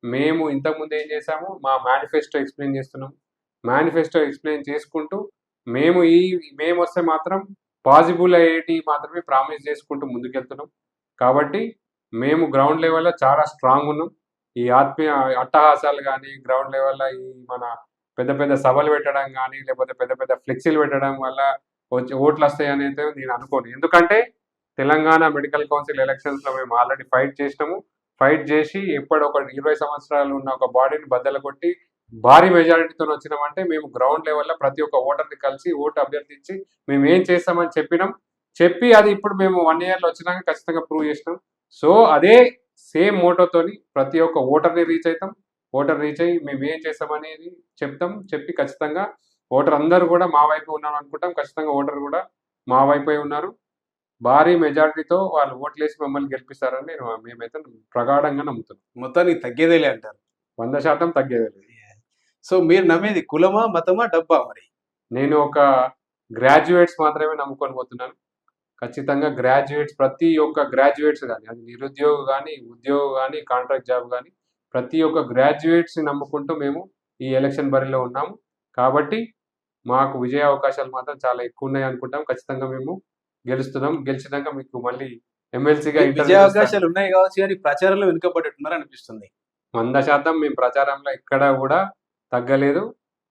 మేము ఇంతకుముందు ఏం చేశామో మా మేనిఫెస్టో ఎక్స్‌ప్లెయిన్ చేస్తున్నాం. మేనిఫెస్టో ఎక్స్‌ప్లెయిన్ చేసుకుంటూ మేము మేమొస్తే మాత్రం పాజిబుల్ అయ్యేటివి మాత్రమే ప్రామిస్ చేసుకుంటూ ముందుకెళ్తున్నాం. కాబట్టి మేము గ్రౌండ్ లెవెల్‌లో చాలా స్ట్రాంగ్ ఉన్నాం. ఈ ఆత్మీయ అట్టహాసాలు గాని, గ్రౌండ్ లెవెల్‌లో ఈ మన పెద్ద పెద్ద సభలు పెట్టడం గాని, లేకపోతే పెద్ద పెద్ద ఫ్లెక్సీలు పెట్టడం వల్ల వచ్చి ఓట్లొస్తాయనైతే నేను అనుకోను. ఎందుకంటే తెలంగాణ మెడికల్ కౌన్సిల్ ఎలక్షన్స్‌లో మేము ఆల్రెడీ ఫైట్ చేసినాము. ఫైట్ చేసి ఎప్పుడో ఒక 20 సంవత్సరాలు ఉన్న ఒక బాడీని బద్దలుకొట్టి భారీ మెజారిటీతోని వచ్చినామంటే మేము గ్రౌండ్ లెవెల్‌లో ప్రతి ఒక్క ఓటర్‌ని కలిసి ఓటు అభ్యర్థించి మేమేం చేస్తామని చెప్పినాం. చెప్పి అది ఇప్పుడు మేము 1 ఇయర్‌లో వచ్చినాక ఖచ్చితంగా ప్రూవ్ చేసినాం. సో, అదే సేమ్ మోటోతోని ప్రతి ఒక్క ఓటర్‌ని రీచ్ అయితాం. ఓటర్ రీచ్ అయ్యి మేమేం చేస్తామనేది చెప్తాం. చెప్పి ఖచ్చితంగా ఓటర్ అందరూ కూడా మా వైపే ఉన్నారనుకుంటాం. ఖచ్చితంగా ఓటర్ కూడా మా వైపే ఉన్నారు. భారీ మెజారిటీతో వాళ్ళు ఓట్లేసి మమ్మల్ని గెలిపిస్తారని మేమైతే ప్రగాఢంగా నమ్ముతున్నాం. మొత్తానికి తగ్గేదేలే అంటారు. 100% తగ్గేదే లేదు. సో మీరు నమ్మేది కులమా? మతమా? డబ్బా మరి? నేను ఒక గ్రాడ్యుయేట్స్ మాత్రమే నమ్ముకొని పోతున్నాను. ఖచ్చితంగా గ్రాడ్యుయేట్స్ ప్రతి ఒక్క గ్రాడ్యుయేట్స్ గాని, అది నిరుద్యోగ గాని, ఉద్యోగ గాని, కాంట్రాక్ట్ జాబ్ గాని ప్రతి ఒక్క గ్రాడ్యుయేట్స్‌ని నమ్ముకుంటూ మేము ఈ ఎలక్షన్ బరిలో ఉన్నాము. కాబట్టి మాకు విజయ అవకాశాలు మాత్రం చాలా ఎక్కువున్నాయి అనుకుంటాం. ఖచ్చితంగా మేము గెలుస్తున్నాం. గెలిచినాక మీకు మళ్ళీ ఎమ్మెల్సీగా మీకు ఇంటర్వ్యూ విజయ చేస్తాను. అవకాశాలు ఉన్నాయి కావచ్చు గానీ ప్రచారంలో వెనుకబడేట్టున్నారు అనిపిస్తుంది. 100% మేము ప్రచారంలో ఎక్కడా గూడా తగ్గలేదు.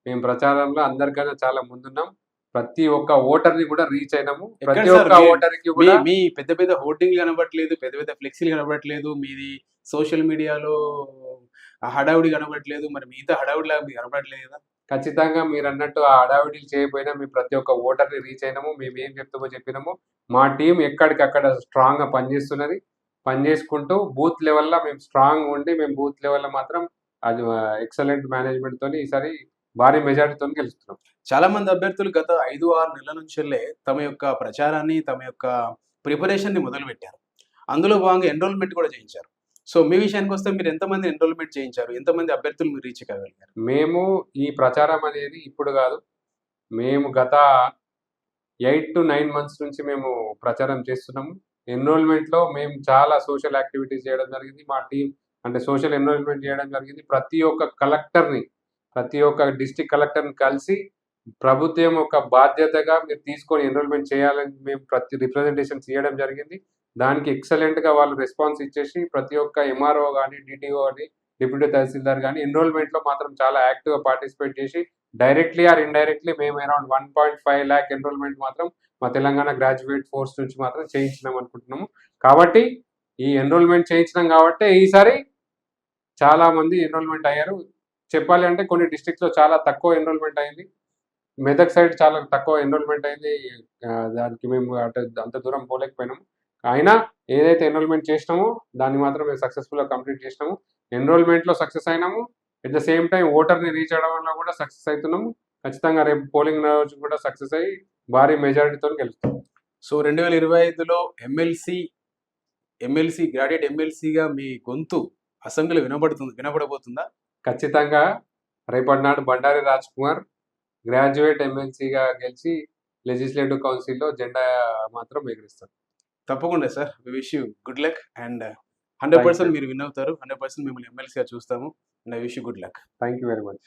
మేము ప్రచారంలో అందరికన్నా చాలా ముందున్నాం. ప్రతి ఒక్క ఓటర్‌ని కూడా రీచ్ అయినాము. ఎక్కడ ప్రతి సార్ ఒక్క మీ ఓటర్‌కి మీ కూడా మీ పెద్ద పెద్ద హోర్డింగ్‌లు కనబడట్లేదు. పెద్ద పెద్ద ఫ్లెక్సీలు కనబడట్లేదు. మీది సోషల్ మీడియాలో ఆ హడావిడి కనబడట్లేదు. మరి మిగతా హడావిడిలాగా మీకు కనబడట్లేదు కదా! ఖచ్చితంగా మీరన్నట్టు ఆ హడావిడిలు చేయకపోయినా మేము ప్రతి ఒక్క ఓటర్‌ని రీచ్ అయినాము. మేమేం చెప్తామో చెప్పినాము. మా టీమ్ ఎక్కడికక్కడ స్ట్రాంగ్‌గా పనిచేస్తున్నది. పనిచేసుకుంటూ బూత్ లెవెల్‌లో మేము స్ట్రాంగ్‌గా ఉండి మేము బూత్ లెవెల్‌లో మాత్రం అది ఎక్సలెంట్ మేనేజ్‌మెంట్‌తోని ఈసారి భారీ మెజారిటీతోని గెలుస్తున్నాం. చాలా మంది అభ్యర్థులు గత 5, 6 నెలల నుంచెల్లే తమ యొక్క ప్రచారాన్ని, తమ యొక్క ప్రిపరేషన్‌ని మొదలుపెట్టారు. అందులో భాగంగా ఎన్రోల్‌మెంట్ కూడా చేయించారు. సో, మీ విషయానికొస్తే మీరు ఎంతమందిని ఎన్రోల్‌మెంట్ చేయించారు? ఎంతమంది అభ్యర్థులు మీరు రీచ్ కాగలిగారు? మేము ఈ ప్రచారం అనేది ఇప్పుడు గాదు. మేము గత 8-9 మంత్స్ నుంచి మేము ప్రచారం చేస్తున్నాము. ఎన్రోల్‌మెంట్‌లో మేము చాలా సోషల్ యాక్టివిటీస్ చేయడం జరిగింది. మా టీమ్ అంటే సోషల్ ఎన్రోల్‌మెంట్ చేయడం జరిగింది. ప్రతి ఒక్క డిస్ట్రిక్ట్ కలెక్టర్‌ని కలిసి ప్రభుత్వం యొక్క బాధ్యతగా మీరు తీసుకొని ఎన్రోల్‌మెంట్ చేయాలని మేము ప్రతి రిప్రజెంటేషన్స్ ఇయ్యడం జరిగింది. దానికి ఎక్సలెంట్‌గా వాళ్ళు రెస్పాన్స్ ఇచ్చేసి ప్రతి ఒక్క ఎంఆర్ఓ గాని, డీటీఓ గాని, డిప్యూటీ తహసీల్దార్ గాని ఎన్రోల్‌మెంట్‌లో మాత్రం చాలా యాక్టివ్‌గా పార్టిసిపేట్ చేసి డైరెక్ట్‌లీ ఆర్ ఇండైరెక్ట్‌లీ మేము అరౌండ్ 1.5 లాక్ ఎన్రోల్‌మెంట్ మాత్రం మా తెలంగాణ గ్రాడ్యుయేట్ ఫోర్స్ నుంచి మాత్రం చేయించినాం అనుకుంటున్నాము. కాబట్టి ఈ ఎన్రోల్‌మెంట్ చేయించినాం కాబట్టే ఈసారి చాలా మంది ఎన్రోల్‌మెంట్ అయ్యారు. చెప్పాలి అంటే కొన్ని డిస్ట్రిక్ట్స్‌లో చాలా తక్కువ ఎన్రోల్‌మెంట్ అయింది. మెదక్ సైడ్ చాలా తక్కువ ఎన్రోల్‌మెంట్ అయింది. దానికి మేము అంత దూరం పోలేకపోయినాము. అయినా ఏదైతే ఎన్రోల్‌మెంట్ చేసినామో దాన్ని మాత్రం మేము సక్సెస్‌ఫుల్‌గా కంప్లీట్ చేసినాము. ఎన్రోల్‌మెంట్‌లో సక్సెస్ అయినాము. ఎట్ ద సేమ్ టైమ్ ఓటర్‌ని రీచ్ అవ్వడంలో కూడా సక్సెస్ అయితున్నాము. ఖచ్చితంగా రేపు పోలింగ్ రోజు కూడా సక్సెస్ అయ్యి భారీ మెజారిటీతోని గెలుస్తాం. సో, 2025లో ఎమ్మెల్సీ గ్రాడ్యుయేట్ ఎమ్మెల్సీగా మీ గొంతు అసెంబ్లీలో వినబడబోతుందా? ఖచ్చితంగా రేపటి నాడు బండారి రాజ్‌కుమార్ గ్రాడ్యుయేట్ ఎమ్మెల్సీగా గెలిచి లెజిస్లేటివ్ కౌన్సిల్‌లో జెండా మాత్రం ఎగరేస్తారు. తప్పకుండా sir. We wish you good luck and thank 100% you. మీరు విన్ అవుతారు. 100% మిమ్మల్ని ఎమ్మెల్సీగా చూస్తాము. And I wish you good luck. Thank you very much.